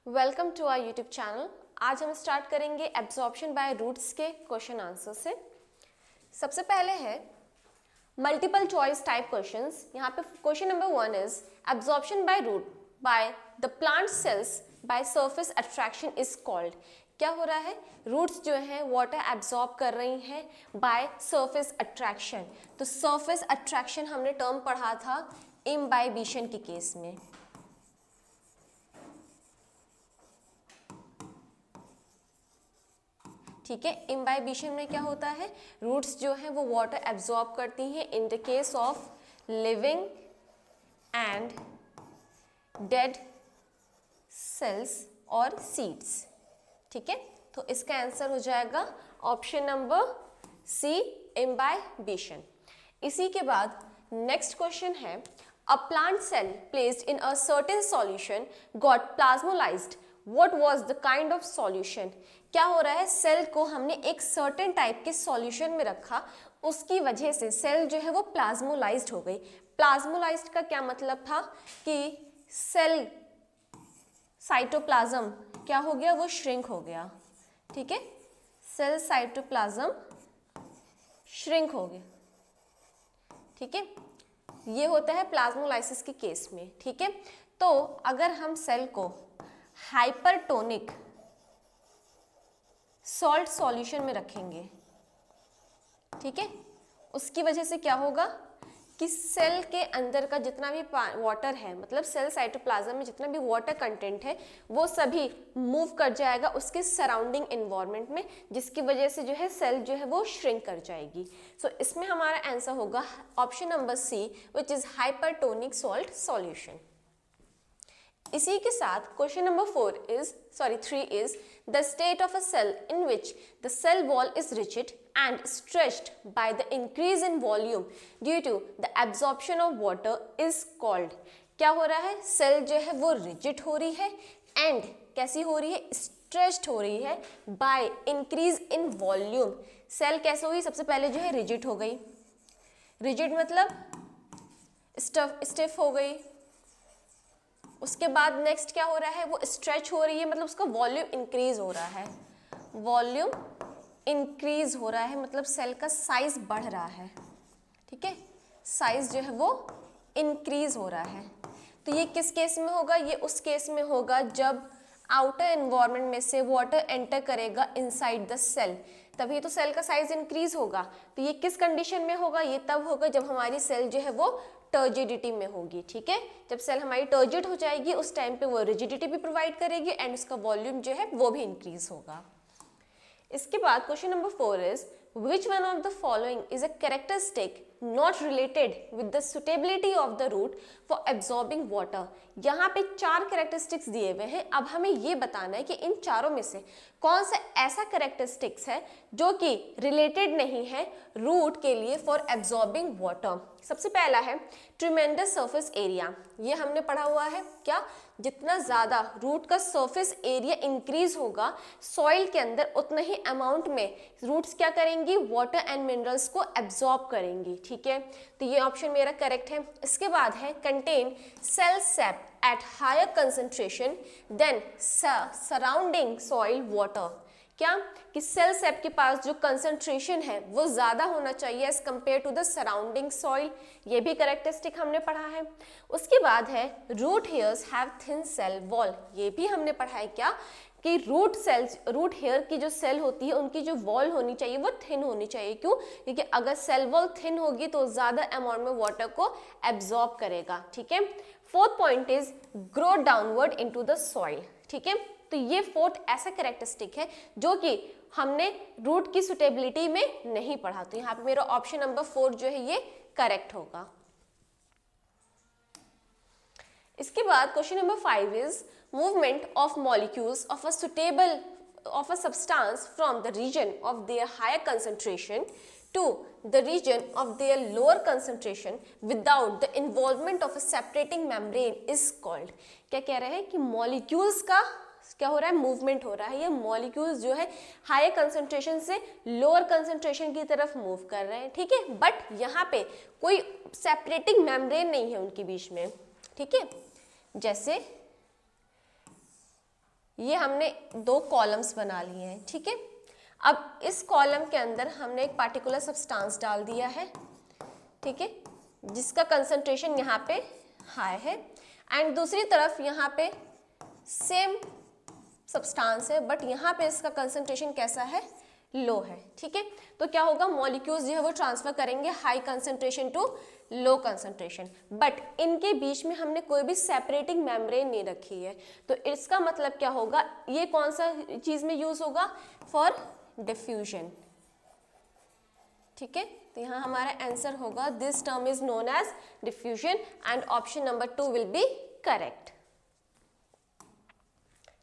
Welcome to our YouTube channel. आज हम start करेंगे एब्जॉर्प्शन बाय रूट्स के क्वेश्चन आंसर से। सबसे पहले है मल्टीपल चॉइस टाइप क्वेश्चंस। यहाँ पे question number 1 is absorption by root by the plant cells by surface attraction is called. क्या हो रहा है, रूट्स जो हैं वाटर एब्जॉर्ब कर रही हैं बाय सरफेस अट्रैक्शन। तो सरफेस अट्रैक्शन हमने टर्म पढ़ा था इम्बाइबिशन के केस में। ठीक है, इम्बाइबिशन में क्या होता है, रूट्स जो है वो वाटर एब्जॉर्ब करती हैं in the case of living and dead cells और सीड्स। ठीक है, तो इसका आंसर हो जाएगा ऑप्शन नंबर सी, इम्बाइबिशन। इसी के बाद नेक्स्ट क्वेश्चन है a plant cell placed in a certain solution got plasmolysed, what was the kind of solution. क्या हो रहा है, सेल को हमने एक सर्टेन टाइप के सॉल्यूशन में रखा, उसकी वजह से सेल जो है वो प्लाज्मोलाइज्ड हो गई। प्लाज्मोलाइज्ड का क्या मतलब था कि सेल साइटोप्लाज्म क्या हो गया, वो श्रिंक हो गया। ठीक है, सेल साइटोप्लाज्म श्रिंक हो गया। ठीक है, ये होता है प्लाज्मोलाइसिस के केस में। ठीक है, तो अगर हम सेल को हाइपरटोनिक सॉल्ट सॉल्यूशन में रखेंगे, ठीक है, उसकी वजह से क्या होगा कि सेल के अंदर का जितना भी वाटर है, मतलब सेल साइटोप्लाज्म में जितना भी वाटर कंटेंट है वो सभी मूव कर जाएगा उसके सराउंडिंग एनवायरनमेंट में, जिसकी वजह से जो है सेल जो है वो श्रिंक कर जाएगी। सो इसमें हमारा आंसर होगा option number C, which is hypertonic salt solution. इसी के साथ question number 3 is the state of a cell in which the cell wall is rigid and stretched by the increase in volume due to the absorption of water is called। क्या हो रहा है, cell जो है वो rigid हो रही है एंड कैसी हो रही है, स्ट्रेच्ड हो रही है by increase in volume. Cell कैसे हुई, सबसे पहले जो है रिजिड हो गई, रिजिड मतलब स्टिफ हो गई। उसके बाद नेक्स्ट क्या हो रहा है, वो स्ट्रेच हो रही है, मतलब उसका वॉल्यूम इंक्रीज हो रहा है, वॉल्यूम इंक्रीज हो रहा है मतलब सेल का साइज बढ़ रहा है। ठीक है, साइज जो है वो इंक्रीज हो रहा है। तो ये किस केस में होगा, ये उस केस में होगा जब आउटर एनवायरनमेंट में से वाटर एंटर करेगा इनसाइड द सेल, तभी तो सेल का साइज इंक्रीज होगा। तो ये किस कंडीशन में होगा, ये तब होगा जब हमारी सेल जो है वो टर्जिडिटी में होगी। ठीक है, जब सेल हमारी टर्जिड हो जाएगी उस टाइम पे वो रिजिडिटी भी प्रोवाइड करेगी एंड उसका वॉल्यूम जो है वो भी इंक्रीज होगा। इसके बाद question number 4 is which one of the following is a characteristic not related with the suitability of the root for absorbing water। यहाँ पे 4 कैरेक्टरिस्टिक्स दिए हुए हैं, अब हमें ये बताना है कि इन चारों में से कौन सा ऐसा कैरेक्टरिस्टिक्स है जो कि रिलेटेड नहीं है रूट के लिए फॉर एब्जॉर्बिंग वाटर। सबसे पहला है ट्रिमेंडस सरफेस एरिया, ये हमने पढ़ा हुआ है। क्या, जितना ज़्यादा रूट का सरफेस एरिया इंक्रीज होगा सॉइल के अंदर, उतना ही अमाउंट में रूट्स क्या करेंगी, वाटर एंड मिनरल्स को एब्जॉर्ब करेंगी। ठीक है, तो ये ऑप्शन मेरा करेक्ट है। इसके बाद है contain cell sap at higher concentration than surrounding soil water. क्या, कि सेल सेप के पास जो कंसंट्रेशन है वो ज़्यादा होना चाहिए as compare to the surrounding soil, ये भी करेक्टरिस्टिक हमने पढ़ा है। उसके बाद है root hairs have thin cell wall, ये भी हमने पढ़ा है। क्या, कि रूट सेल्स, रूट हेयर की जो सेल होती है उनकी जो वॉल होनी चाहिए वो थिन होनी चाहिए। क्यों, क्योंकि अगर सेल वॉल थिन होगी तो ज़्यादा अमाउंट में वाटर को एब्जॉर्ब करेगा। ठीक है, fourth point is grow downward into the soil. ठीक है, तो ये फोर्थ ऐसा कैरेक्टरिस्टिक है जो कि हमने रूट की सुटेबिलिटी में नहीं पढ़ा, तो यहाँ पे मेरा ऑप्शन नंबर 4 जो है ये करेक्ट होगा। इसके बाद question number 5 is movement of molecules of a substance from the region of their higher concentration to the region of their lower concentration without the involvement of a separating membrane is called। क्या कह रहे हैं कि molecules का क्या हो रहा है, मूवमेंट हो रहा है। ये मॉलिक्यूल्स जो है हायर कंसंट्रेशन से लोअर कंसंट्रेशन की तरफ मूव कर रहे हैं। ठीक है, बट यहाँ पे कोई सेपरेटिंग मेम्ब्रेन नहीं है उनके बीच में। ठीक है, जैसे ये हमने 2 कॉलम्स बना लिए हैं, ठीक है। अब इस कॉलम के अंदर हमने एक पार्टिकुलर सब्सटेंस डाल दिया है, ठीक है, जिसका कंसंट्रेशन यहाँ पे हाई है, एंड दूसरी तरफ यहाँ पे सेम सब्सटेंस है बट यहाँ पे इसका कंसंट्रेशन कैसा है, लो है, ठीक है। तो क्या होगा, मॉलिक्यूल्स जो है वो ट्रांसफर करेंगे high concentration to low concentration, but इनके बीच में हमने कोई भी सेपरेटिंग मेम्ब्रेन नहीं रखी है। तो इसका मतलब क्या होगा, ये कौन सा चीज में यूज होगा, फॉर डिफ्यूजन, ठीक है। तो यहाँ हमारा आंसर होगा this term is known as diffusion and option number 2 will be correct.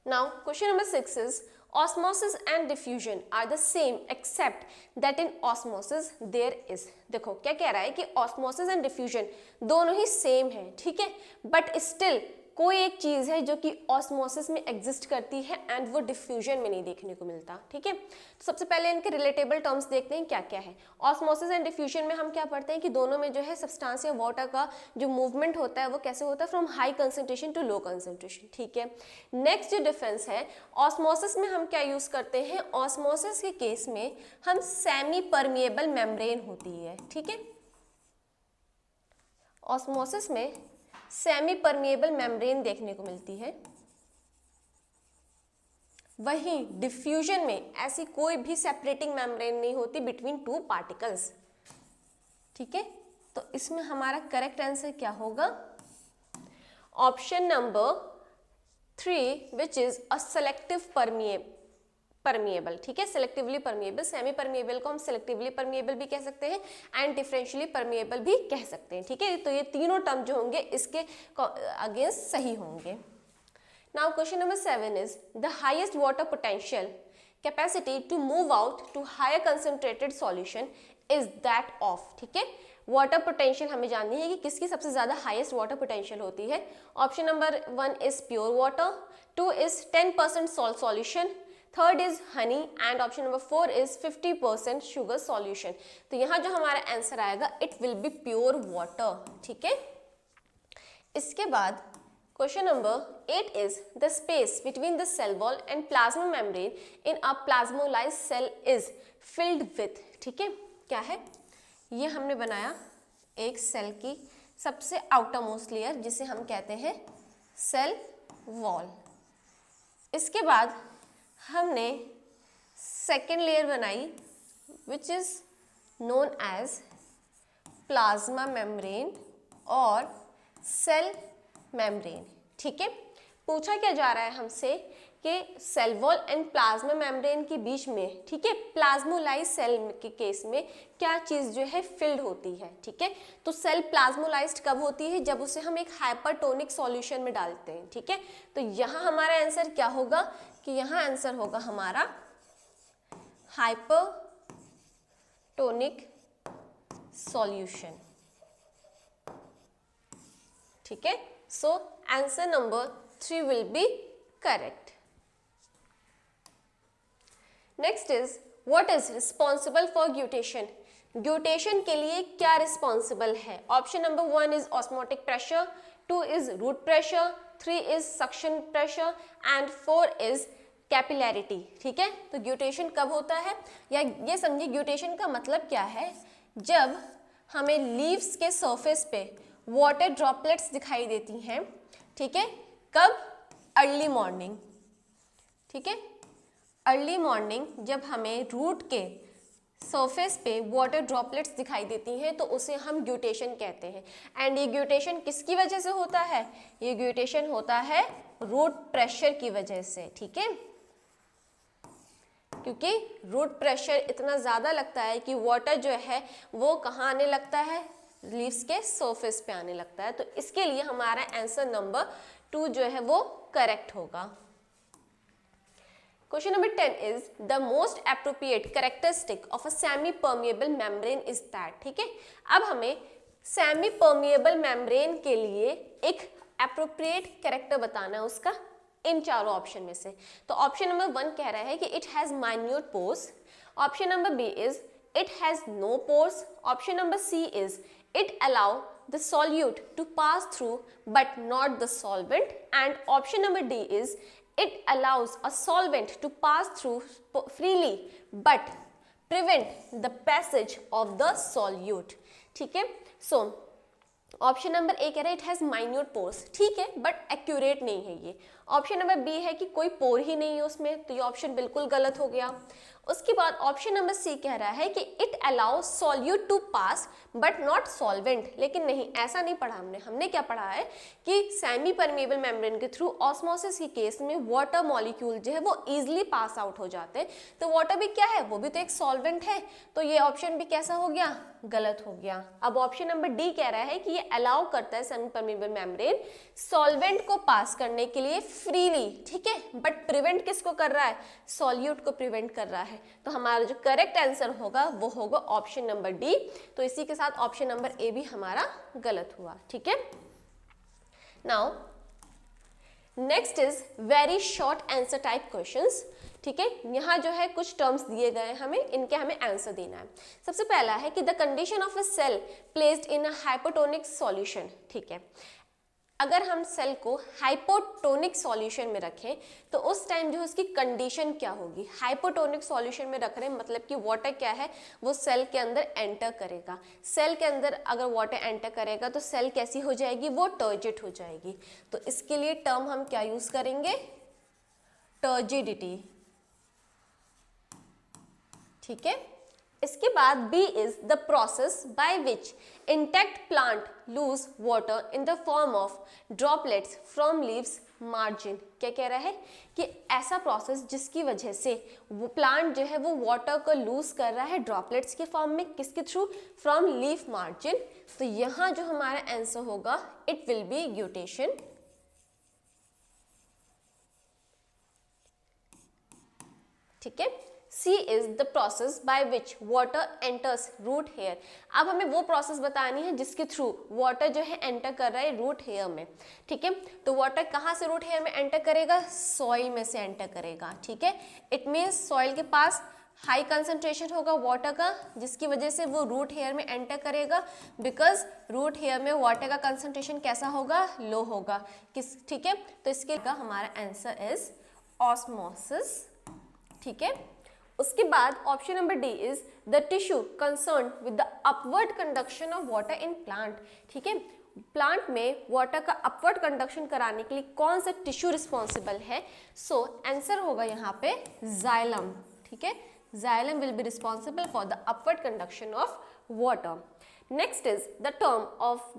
Now question number 6 is osmosis and diffusion are the same except that in osmosis there is, देखो क्या कह रहा है कि osmosis and diffusion दोनों ही same है, ठीक है, बट स्टिल कोई एक चीज है जो कि ऑस्मोसिस में एग्जिस्ट करती है एंड वो डिफ्यूजन में नहीं देखने को मिलता, ठीक है। तो सबसे पहले इनके रिलेटेबल टर्म्स देखते हैं क्या क्या है। ऑस्मोसिस एंड डिफ्यूजन में हम क्या पढ़ते हैं कि दोनों में जो है सब्सटेंस या वाटर का जो मूवमेंट होता है वो कैसे होता है, from high concentration to low concentration, ठीक है। नेक्स्ट जो डिफरेंस है, ऑस्मोसिस में हम क्या यूज करते हैं, ऑस्मोसिस के केस में हम सेमी परमिएबल मेम्ब्रेन होती है, ठीक है। ऑस्मोसिस में सेमी परमिएबल मेम्ब्रेन देखने को मिलती है, वहीं डिफ्यूजन में ऐसी कोई भी सेपरेटिंग मेम्ब्रेन नहीं होती बिटवीन 2 पार्टिकल्स, ठीक है। तो इसमें हमारा करेक्ट आंसर क्या होगा, option number 3 which is a selective permeable, ठीक है, सेलेक्टिवली परमिएबल। सेमी परमिएबल को हम सेलेक्टिवली परमिएबल भी कह सकते हैं एंड डिफरेंशियली परमिएबल भी कह सकते हैं, ठीक है। तो ये तीनों टर्म जो होंगे इसके अगेंस्ट सही होंगे। Now question number 7 is the highest water potential capacity to move out to higher concentrated solution is that of, ठीक है। वाटर पोटेंशियल हमें जाननी है कि किसकी सबसे ज्यादा हाईएस्ट वाटर पोटेंशियल होती है। Option number 1 is pure water, 2 is 10% salt solution, third is honey and option number 4 is 50% sugar solution. तो यहाँ जो हमारा आंसर आएगा it will be pure water, ठीक है। इसके बाद question number 8 is the space between the cell wall and plasma membrane in a plasmolysed cell is filled with, ठीक है। क्या है, ये हमने बनाया एक सेल की सबसे आउटर मोस्ट लेयर जिसे हम कहते हैं सेल वॉल। इसके बाद हमने सेकेंड लेयर बनाई which is known as plasma membrane और सेल मेम्ब्रेन, ठीक है। पूछा क्या जा रहा है हमसे कि cell wall and plasma membrane के बीच में, ठीक है, प्लाज्मोलाइज्ड सेल के केस में क्या चीज जो है फिल्ड होती है, ठीक है। तो सेल प्लाज्मोलाइज्ड कब होती है, जब उसे हम एक हाइपरटोनिक सॉल्यूशन में डालते हैं, ठीक है। तो यहाँ हमारा आंसर क्या होगा कि यहाँ आंसर होगा हमारा हाइपरटोनिक सॉल्यूशन, ठीक है। So answer number 3 will be correct. Next is what is responsible for guttation. Guttation के लिए क्या रिस्पॉन्सिबल है। Option number 1 is osmotic pressure, 2 is root pressure, 3 is suction pressure and 4 is capillarity, ठीक है। तो guttation कब होता है, या ये समझिए ग्यूटेशन का मतलब क्या है, जब हमें लीव्स के सरफेस पे वाटर ड्रॉपलेट्स दिखाई देती हैं, ठीक है, कब, अर्ली मॉर्निंग, ठीक है। अर्ली मॉर्निंग जब हमें रूट के सरफेस पे वाटर ड्रॉपलेट्स दिखाई देती हैं तो उसे हम ग्यूटेशन कहते हैं। एंड ये ग्यूटेशन किसकी वजह से होता है, ये ग्यूटेशन होता है रूट प्रेशर की वजह से, ठीक है, क्योंकि रूट प्रेशर इतना ज़्यादा लगता है कि वाटर जो है वो कहाँ आने लगता है, लीव्स के सरफेस पे आने लगता है। तो इसके लिए हमारा आंसर नंबर 2 जो है वो करेक्ट होगा। Question number 10 is the most appropriate characteristic of a semi permeable membrane is that, ठीक है। अब हमें सेमी परमिएबल मेम्ब्रेन के लिए एक एप्रोप्रिएट कैरेक्टर बताना है उसका इन चारों ऑप्शन में से। तो ऑप्शन नंबर 1 कह रहा है कि it has minute pores, option number B is it has no pores, option number C is it allow the solute to pass through but not the solvent, and option number D is it allows a solvent to pass through freely but prevent the passage of the solute. ठीक है, so option number ए कह रहा है it has minute pores, ठीक है, but accurate नहीं है ये। ऑप्शन नंबर बी है कि कोई पोर ही नहीं है उसमें, तो ये ऑप्शन बिल्कुल गलत हो गया। उसके बाद ऑप्शन नंबर सी कह रहा है कि it allows solute to pass but not solvent, लेकिन नहीं, ऐसा नहीं पढ़ा हमने क्या पढ़ा है कि सेमी परमेबल मेम्ब्रेन के थ्रू ऑस्मोसिस के केस में वाटर मॉलिक्यूल जो है वो इजीली पास आउट हो जाते हैं, तो वाटर भी क्या है, वो भी तो एक सॉल्वेंट है, तो ये ऑप्शन भी कैसा हो गया, गलत हो गया। अब ऑप्शन नंबर डी कह रहा है कि ये अलाउ करता है सेमी परमेबल मेम्ब्रेन सॉल्वेंट को पास करने के लिए फ्रीली, ठीक है, बट प्रिवेंट किसको कर रहा है, सॉल्यूट को प्रिवेंट कर रहा है। तो हमारा जो करेक्ट आंसर होगा वो होगा ऑप्शन नंबर डी। तो इसी के साथ ऑप्शन नंबर ए भी हमारा गलत हुआ, ठीक है। Now next is very short answer type questions, ठीक है। यहाँ जो है कुछ टर्म्स दिए गए हैं हमें, इनके हमें आंसर देना है। सबसे पहला है कि the condition of a cell placed in a hypotonic solution, ठीक है। अगर हम सेल को हाइपोटोनिक सॉल्यूशन में रखें तो उस टाइम जो उसकी कंडीशन क्या होगी, हाइपोटोनिक सॉल्यूशन में रख रहे हैं मतलब कि वाटर क्या है वो सेल के अंदर एंटर करेगा। सेल के अंदर अगर वाटर एंटर करेगा तो सेल कैसी हो जाएगी, वो टर्जिड हो जाएगी। तो इसके लिए टर्म हम क्या यूज करेंगे, टर्जिडिटी, ठीक है। इसके बाद B is the process by which intact plant lose water in the form of droplets from leaves margin. क्या कह रहा है कि ऐसा प्रोसेस जिसकी वजह से वो प्लांट जो है वो वाटर को लूज कर रहा है ड्रॉपलेट्स के फॉर्म में, किसके थ्रू, फ्रॉम लीफ मार्जिन। तो यहाँ जो हमारा आंसर होगा इट विल बी ग्यूटेशन, ठीक है। C is the process by which water enters root hair। अब हमें वो प्रोसेस बतानी है जिसके थ्रू वाटर जो है एंटर कर रहा है रूट हेयर में, ठीक है। तो वाटर कहाँ से रूट हेयर में एंटर करेगा, सॉइल में से एंटर करेगा, ठीक है। इट मीन्स सॉइल के पास हाई कंसंट्रेशन होगा वाटर का, जिसकी वजह से वो रूट हेयर में एंटर करेगा, बिकॉज रूट हेयर में वाटर का कंसंट्रेशन कैसा होगा, लो होगा, ठीक है। तो इसके हमारा आंसर इज ऑस्मोसिस, ठीक है। उसके बाद option number D is the tissue concern with the upward conduction of water in plant, ठीक है। प्लांट में वाटर का अपवर्ड कंडक्शन कराने के लिए कौन सा टिश्यू रिस्पॉन्सिबल है, सो आंसर होगा यहाँ पे जाइलम, ठीक है। Xylem will be responsible for the upward conduction of water. Next is the term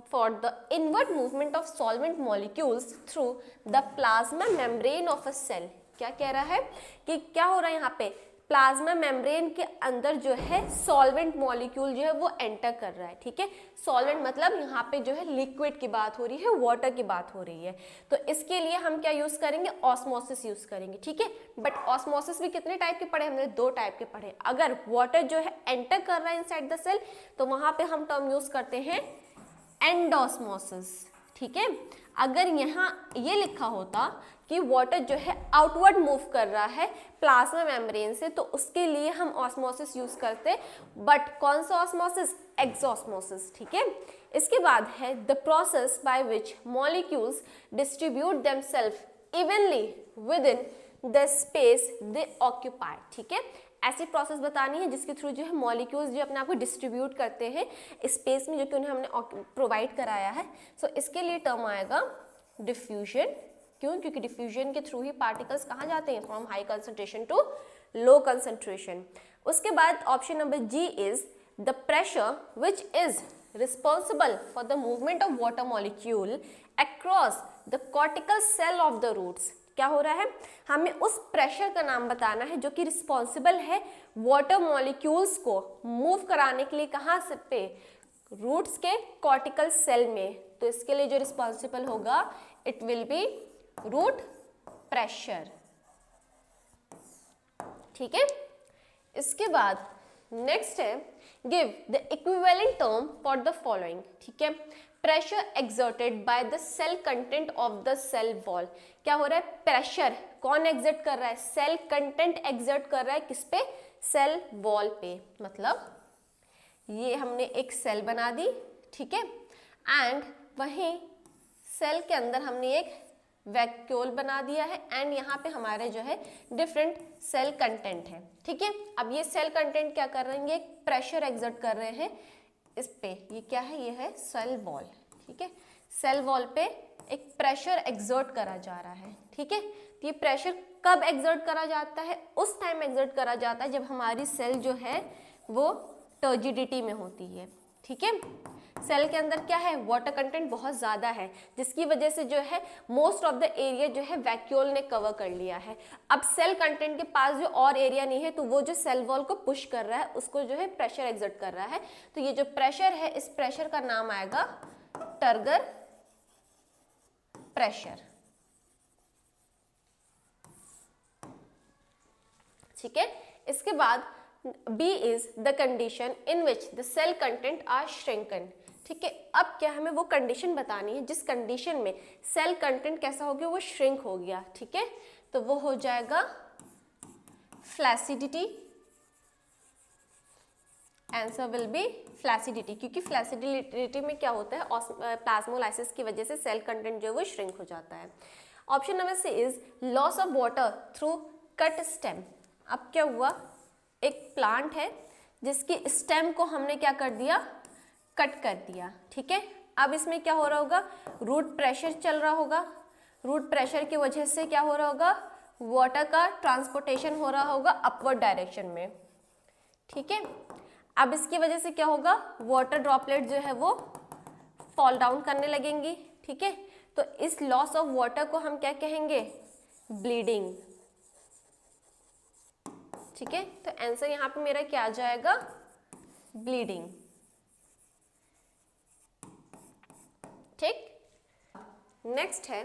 for the inward movement of solvent molecules through the plasma membrane of a cell। क्या कह रहा है कि क्या हो रहा है यहाँ पे, प्लाज्मा मेम्ब्रेन के अंदर जो है सॉल्वेंट मॉलिक्यूल जो है वो एंटर कर रहा है, ठीक है। सॉल्वेंट मतलब यहाँ पे जो है लिक्विड की बात हो रही है, वाटर की बात हो रही है। तो इसके लिए हम क्या यूज करेंगे, ऑस्मोसिस यूज करेंगे, ठीक है। बट ऑस्मोसिस भी कितने टाइप के पढ़े हमने, दो टाइप के पढ़े। अगर वाटर जो है एंटर कर रहा है इनसाइड द सेल तो वहां पे हम टर्म यूज करते हैं एंडोस्मोसिस, ठीक है। अगर यहाँ ये लिखा होता कि वाटर जो है आउटवर्ड मूव कर रहा है प्लाज्मा मेम्ब्रेन से तो उसके लिए हम ऑस्मोसिस यूज करते, बट कौन सा ऑस्मोसिस, एक्सोस्मोसिस, ठीक है। इसके बाद है the process by which molecules distribute themselves evenly within the space they occupy, ठीक है। ऐसी प्रोसेस बतानी है जिसके थ्रू जो है मॉलिक्यूल्स जो अपने आप को डिस्ट्रीब्यूट करते हैं स्पेस में जो कि उन्हें हमने प्रोवाइड कराया है। सो इसके लिए टर्म आएगा डिफ्यूजन। क्यों, क्योंकि डिफ्यूजन के थ्रू ही पार्टिकल्स कहाँ जाते हैं, from high concentration to low concentration. उसके बाद option number G is the pressure which is responsible for the movement of water molecule across the cortical cell of the roots. क्या हो रहा है, हमें उस प्रेशर का नाम बताना है जो कि रिस्पॉन्सिबल है वाटर मॉलिक्यूल्स को मूव कराने के लिए, कहाँ से पे, रूट्स के कॉर्टिकल सेल में। तो इसके लिए जो रिस्पॉन्सिबल होगा it will be root pressure, ठीक है। इसके बाद नेक्स्ट है give the equivalent term for the following, ठीक है। Pressure exerted by the cell content of the cell wall. क्या हो रहा है, प्रेशर कौन एक्सर्ट कर रहा है, सेल कंटेंट एक्सर्ट कर रहा है किस पे, सेल वॉल पे। मतलब ये हमने एक सेल बना दी, ठीक है, एंड वहीं सेल के अंदर हमने एक वैक्यूल बना दिया है एंड यहाँ पे हमारे जो है डिफरेंट सेल कंटेंट है। ठीक है, अब ये सेल कंटेंट क्या कर रहे हैं, ये प्रेशर एक्सर्ट कर रहे हैं इस पे। ये क्या है, ये है सेल वॉल। ठीक है, सेल वॉल पे एक प्रेशर एक्सर्ट करा जा रहा है। ठीक है, तो ये प्रेशर कब एक्सर्ट करा जाता है, उस टाइम एक्सर्ट करा जाता है जब हमारी सेल जो है वो टर्जिडिटी में होती है। ठीक है, सेल के अंदर क्या है, वाटर कंटेंट बहुत ज़्यादा है, जिसकी वजह से जो है मोस्ट ऑफ द एरिया जो है वैक्यूल ने कवर कर लिया है। अब सेल कंटेंट के पास जो और एरिया नहीं है, तो वो जो सेल वॉल को पुश कर रहा है उसको जो है प्रेशर एक्सर्ट कर रहा है। तो ये जो प्रेशर है, इस प्रेशर का नाम आएगा टर्गर प्रेशर। ठीक है, इसके बाद B is the condition in which the cell content are shrunken। ठीक है, अब क्या हमें वो कंडीशन बतानी है जिस कंडीशन में सेल कंटेंट कैसा हो गया, वो श्रिंक हो गया। ठीक है, तो वो हो जाएगा flaccidity. Answer will be flaccidity, क्योंकि फ्लैसिडिटी में क्या होता है, प्लाज्मोलाइसिस की वजह से सेल कंटेंट जो है वो श्रिंक हो जाता है। Option number C is loss of water through cut stem. अब क्या हुआ, एक प्लांट है जिसकी स्टेम को हमने क्या कर दिया, कट कर दिया। ठीक है, अब इसमें क्या हो रहा होगा, रूट प्रेशर चल रहा होगा। रूट प्रेशर की वजह से क्या हो रहा होगा, वाटर का ट्रांसपोर्टेशन हो रहा होगा अपवर्ड डायरेक्शन में। ठीक है, अब इसकी वजह से क्या होगा, वाटर ड्रॉपलेट जो है वो फॉल डाउन करने लगेंगी। ठीक है, तो इस लॉस ऑफ वाटर को हम क्या कहेंगे, ब्लीडिंग। ठीक है, तो आंसर यहाँ पे मेरा क्या आ जाएगा, ब्लीडिंग। ठीक, नेक्स्ट है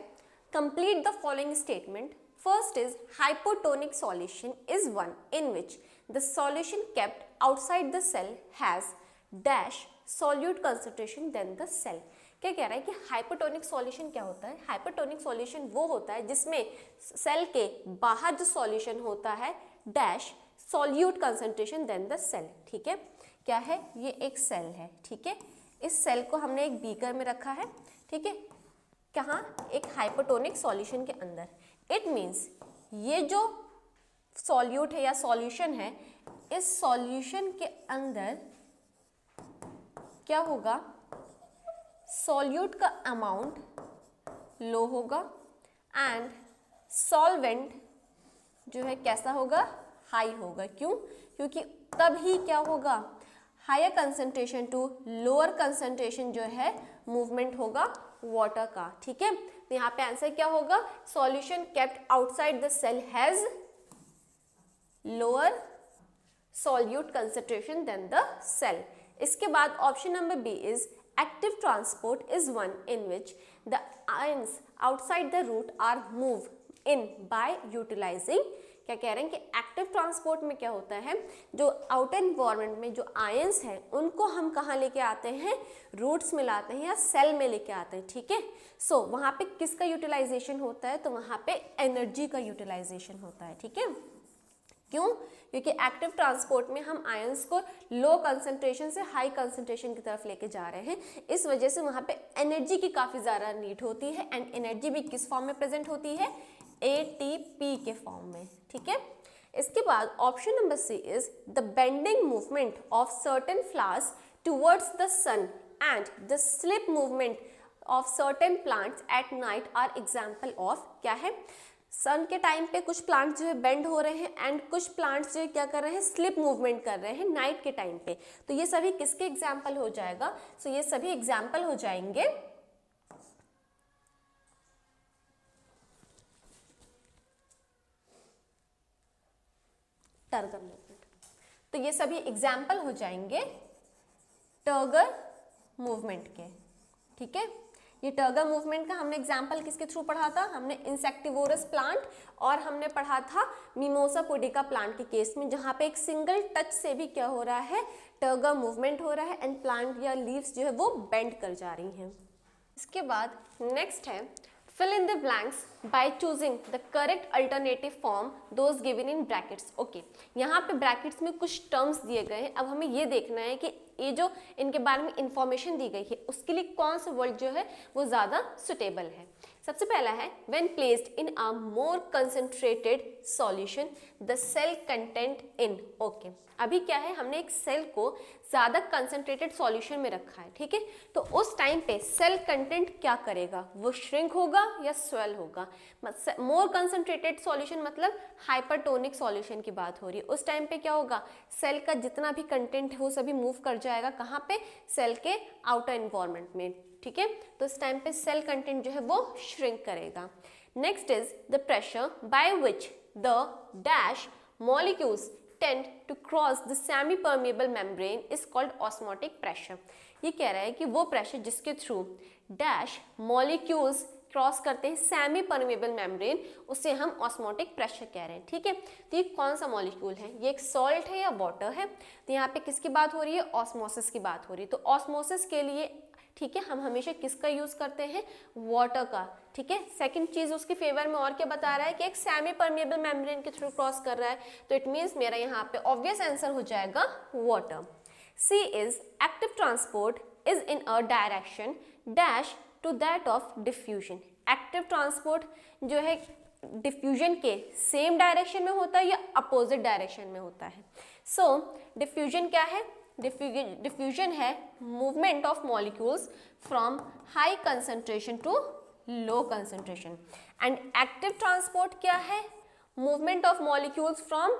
complete the following statement. First is hypotonic solution is one in which the solution kept outside the cell has dash solute concentration than the cell. क्या कह रहा है कि हाइपोटोनिक सॉल्यूशन क्या होता है, हाइपोटोनिक सॉल्यूशन वो होता है जिसमें सेल के बाहर जो सॉल्यूशन होता है dash solute concentration than the cell. ठीक है, क्या है, ये एक सेल है। ठीक है, इस सेल को हमने एक बीकर में रखा है। ठीक है, कहाँ, एक हाइपोटोनिक सॉल्यूशन के अंदर। इट मीन्स ये जो सॉल्यूट है या सॉल्यूशन है, इस सॉल्यूशन के अंदर क्या होगा, सॉल्यूट का अमाउंट लो होगा एंड सॉल्वेंट जो है कैसा होगा, हाई होगा। क्यों, क्योंकि तभी क्या होगा, higher concentration to lower concentration जो है मूवमेंट होगा वाटर का। ठीक है, तो यहाँ पे आंसर क्या होगा, solution kept outside the cell has lower solute concentration than the cell. इसके बाद option number B is active transport is one in which the ions outside the root are move in by utilising. क्या कह रहे हैं कि active transport में क्या होता है, जो आउटर इन्वायरमेंट में जो आयंस हैं उनको हम कहाँ लेके आते हैं, रूट्स में लाते हैं या सेल में लेके आते हैं। ठीक है, सो वहाँ पे किसका यूटिलाइजेशन होता है, तो वहाँ पे एनर्जी का यूटिलाइजेशन होता है। ठीक है, क्यों, क्योंकि एक्टिव ट्रांसपोर्ट में हम आयंस को लो कंसंट्रेशन से हाई कंसंट्रेशन की तरफ लेके जा रहे हैं, इस वजह से वहाँ पे एनर्जी की काफ़ी ज़्यादा नीड होती है एंड एनर्जी भी किस फॉर्म में प्रेजेंट होती है, एटीपी के फॉर्म में। ठीक है, इसके बाद option number C is the bending movement of certain flowers towards the sun and the slip movement of certain plants at night are example of. क्या है, सन के टाइम पे कुछ प्लांट्स जो है बेंड हो रहे हैं एंड कुछ प्लांट्स जो है क्या कर रहे हैं, स्लिप मूवमेंट कर रहे हैं नाइट के टाइम पे। तो ये सभी किसके एग्जाम्पल हो जाएगा, सो ये सभी एग्जाम्पल हो जाएंगे टर्गर मूवमेंट। तो ये सभी एग्जाम्पल हो जाएंगे टर्गर मूवमेंट के। ठीक है, ये टर्गर मूवमेंट का हमने एग्जाम्पल किसके थ्रू पढ़ा था, हमने इंसेक्टिवोरस प्लांट और हमने पढ़ा था मिमोसा पुडिका प्लांट के केस में, जहाँ पे एक सिंगल टच से भी क्या हो रहा है, टर्गर मूवमेंट हो रहा है एंड प्लांट या लीव्स जो है वो बेंड कर जा रही हैं। इसके बाद नेक्स्ट है fill in the blanks by choosing the correct alternative form those given in brackets। Okay, यहाँ पे ब्रैकेट्स में कुछ टर्म्स दिए गए हैं, अब हमें ये देखना है कि ये जो इनके बारे में इंफॉर्मेशन दी गई है उसके लिए कौन सा वर्ड जो है वो ज़्यादा सुटेबल है। सबसे पहला है when placed in a more concentrated solution the cell content in. Okay, अभी क्या है, हमने एक सेल को ज़्यादा कंसंट्रेटेड सॉल्यूशन में रखा है, ठीक है। तो उस टाइम पे सेल कंटेंट क्या करेगा, वो श्रिंक होगा या स्वेल होगा। मोर कंसंट्रेटेड सॉल्यूशन मतलब हाइपरटोनिक सॉल्यूशन की बात हो रही है। उस टाइम पे क्या होगा, सेल का जितना भी कंटेंट है वो सभी मूव कर जाएगा कहाँ पे, सेल के आउटर एनवायरनमेंट में, ठीक है। तो इस टाइम पे सेल कंटेंट जो है वो श्रिंक करेगा। Next is the pressure by which the dash molecules tend to cross the semi permeable membrane is called osmotic pressure। ये कह रहा है कि वो प्रेशर जिसके थ्रू डैश मॉलिक्यूल्स क्रॉस करते हैं सेमी परमेबल मेम्ब्रेन, उसे हम ऑस्मोटिक प्रेशर कह रहे हैं, ठीक है। तो ये कौन सा मॉलिक्यूल है, ये एक सॉल्ट है या वाटर है। तो यहाँ पे किसकी बात हो रही है, ऑस्मोसिस की बात हो रही है। तो ऑस्मोसिस के लिए, ठीक है, हम हमेशा किसका यूज करते हैं, वाटर का, ठीक है। सेकंड चीज उसके फेवर में और क्या बता रहा है कि एक सेमी परमेबल मेम्ब्रेन के थ्रू क्रॉस कर रहा है, तो इट मींस मेरा यहाँ पे ऑब्वियस आंसर हो जाएगा water. C is active transport is in a direction dash to that of diffusion. Active transport जो है डिफ्यूजन के सेम डायरेक्शन में होता है या अपोजिट डायरेक्शन में होता है। सो डिफ्यूजन क्या है, डिफ्यूजन है movement of molecules from high concentration to low concentration, and active transport क्या है, movement of molecules from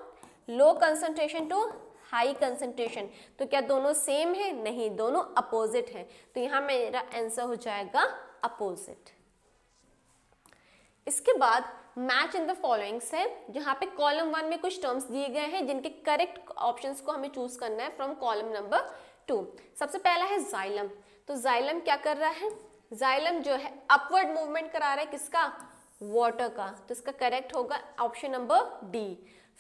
low concentration to high concentration. तो क्या दोनों सेम है, नहीं, दोनों अपोजिट है। तो यहाँ मेरा आंसर हो जाएगा अपोजिट। इसके बाद मैच इन द फॉलोइंग्स है, जहाँ पे कॉलम 1 में कुछ टर्म्स दिए गए हैं जिनके करेक्ट ऑप्शंस को हमें चूज करना है फ्रॉम कॉलम नंबर 2। सबसे पहला है जाइलम। तो जाइलम क्या कर रहा है, जाइलम जो है अपवर्ड मूवमेंट करा रहा है, किसका, वाटर का। तो इसका करेक्ट होगा ऑप्शन नंबर डी।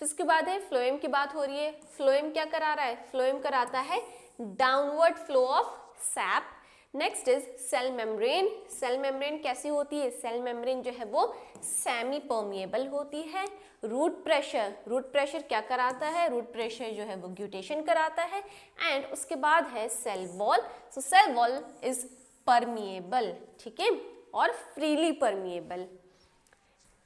फिर इसके बाद है फ्लोएम की बात हो रही है। फ्लोएम क्या करा रहा है, फ्लोएम कराता है downward flow of sap. Next is cell membrane. Cell membrane कैसी होती है, सेल मेम्ब्रेन जो है वो सेमी परमिएबल होती है। रूट प्रेशर, रूट प्रेशर क्या कराता है, रूट प्रेशर जो है वो ग्यूटेशन कराता है। एंड उसके बाद है cell wall. So cell wall is permeable, ठीक है, और फ्रीली परमिएबल।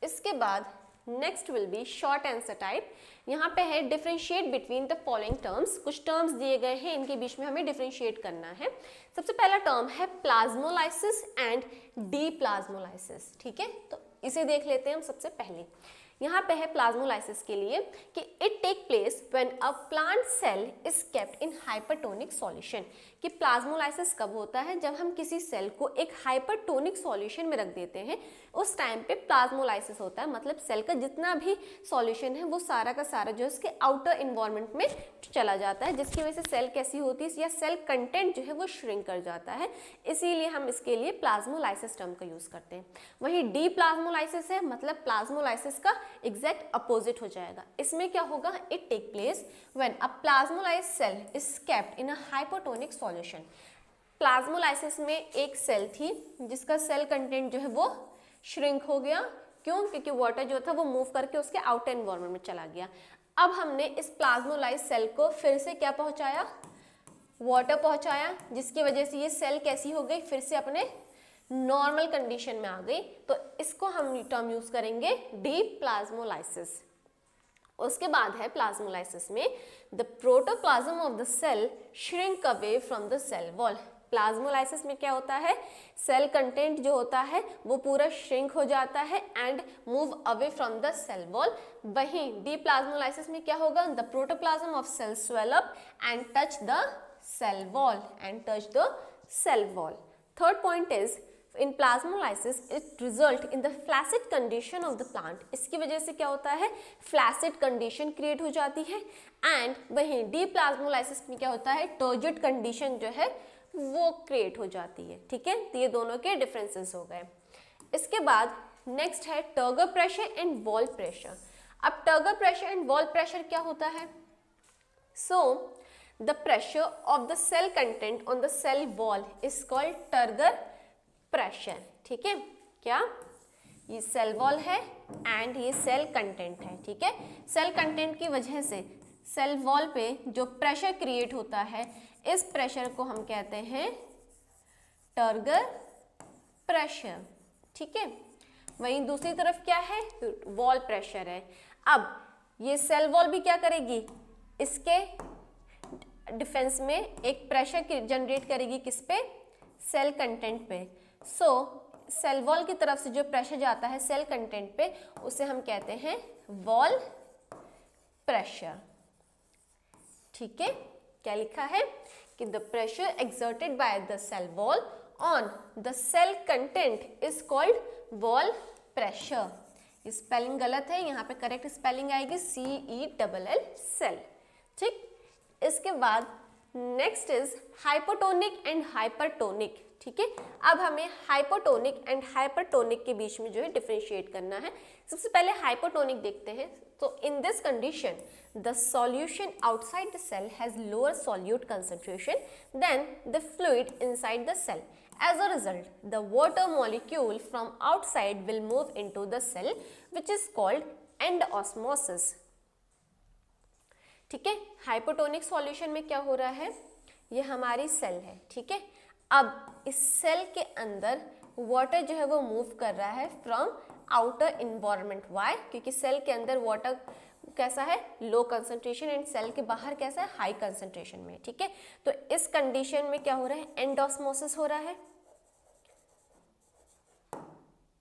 इसके बाद next will be short answer type. यहाँ पे है differentiate between the following terms. कुछ टर्म्स दिए गए हैं, इनके बीच में हमें डिफरेंशिएट करना है। सबसे पहला टर्म है प्लाज्मोलाइसिस एंड डीप्लाज्मोलाइसिस, ठीक है। तो इसे देख लेते हैं हम सबसे पहले। यहाँ पे है प्लाज्मोलाइसिस के लिए कि it take place when a plant cell is kept in hypertonic solution. कि प्लाज्मोलाइसिस कब होता है, जब हम किसी सेल को एक हाइपरटोनिक सॉल्यूशन में रख देते हैं, उस टाइम पे प्लाज्मोलाइसिस होता है। मतलब सेल का जितना भी सॉल्यूशन है वो सारा का सारा जो है उसके आउटर इन्वायरमेंट में चला जाता है, जिसकी वजह से सेल कैसी होती है, या सेल कंटेंट जो है वो श्रिंक कर जाता है। इसीलिए हम इसके लिए प्लाज्मोलाइसिस टर्म का यूज करते हैं। वहीं डी प्लाज्मोलाइसिस है, मतलब प्लाज्मोलाइसिस का एग्जैक्ट अपोजिट हो जाएगा। इसमें क्या होगा, it take place when a plasmolysed cell is kept in a hypotonic solution. Plasmolysis में एक सेल थी जिसका सेल कंटेंट जो है वो श्रिंक हो गया। क्यों, क्योंकि वाटर जो था वो मूव करके उसके आउटर एनवायरनमेंट में चला गया। अब हमने इस प्लाज्मोलाइज्ड सेल को फिर से क्या पहुंचाया, वाटर पहुंचाया, जिसकी वजह से ये सेल कैसी हो गई, फिर से अपने नॉर्मल कंडीशन में आ गई। तो इसको हम टर्म यूज करेंगे डीप प्लाज्मोलाइसिस। उसके बाद है प्लाज्मोलाइसिस में the protoplasm of the cell shrink away from the cell wall. Plasmolysis में क्या होता है, सेल कंटेंट जो होता है वो पूरा श्रिंक हो जाता है and move away from the cell wall. वहीं डीप प्लाज्मोलाइसिस में क्या होगा, the protoplasm of cell swell up and touch the cell wall Third point is in plasmolysis it result in the flaccid condition of the plant। इसकी वजह से क्या होता है, flaccid condition create हो जाती है। and वहीं deplasmolysis में क्या होता है, turgid condition जो है वो create हो जाती है, ठीक है। तो ये दोनों के differences हो गए। इसके बाद next है turgor pressure and wall pressure। अब turgor pressure and wall pressure क्या होता है, so the pressure of the cell content on the cell wall is called turgor pressure, ठीक है। क्या, ये सेल वॉल है एंड ये सेल कंटेंट है, ठीक है। सेल कंटेंट की वजह से सेल वॉल पे जो प्रेशर क्रिएट होता है, इस प्रेशर को हम कहते हैं टर्गर प्रेशर, ठीक है। वहीं दूसरी तरफ क्या है, वॉल प्रेशर है। अब ये सेल वॉल भी क्या करेगी, इसके डिफेंस में एक प्रेशर जनरेट करेगी, किस पे, सेल कंटेंट पे। सो सेल वॉल की तरफ से जो प्रेशर जाता है सेल कंटेंट पे, उसे हम कहते हैं वॉल प्रेशर। ठीक है, क्या लिखा है कि the pressure exerted by the cell wall on the cell content is called wall pressure. Spelling गलत है, यहाँ पे करेक्ट स्पेलिंग आएगी CELL सेल। ठीक, इसके बाद next is hypotonic and hypertonic. ठीक है, अब हमें हाइपोटोनिक एंड हाइपरटोनिक के बीच में जो है डिफरेंशिएट करना है। सबसे पहले हाइपोटोनिक देखते हैं। तो in this condition the solution outside the cell has lower solute concentration than the fluid inside the cell. As a result, the water molecule from outside will move into the cell, which is called endosmosis. ठीक है, hypotonic solution में क्या हो रहा है, ये हमारी cell है। ठीक है, अब इस सेल के अंदर वाटर जो है वो मूव कर रहा है फ्रॉम आउटर इन्वायरमेंट। वाई, क्योंकि सेल के अंदर वाटर कैसा है, लो कंसंट्रेशन, एंड सेल के बाहर कैसा है, हाई कंसंट्रेशन में। ठीक है, तो इस कंडीशन में क्या हो रहा है, एंडोस्मोसिस हो रहा है।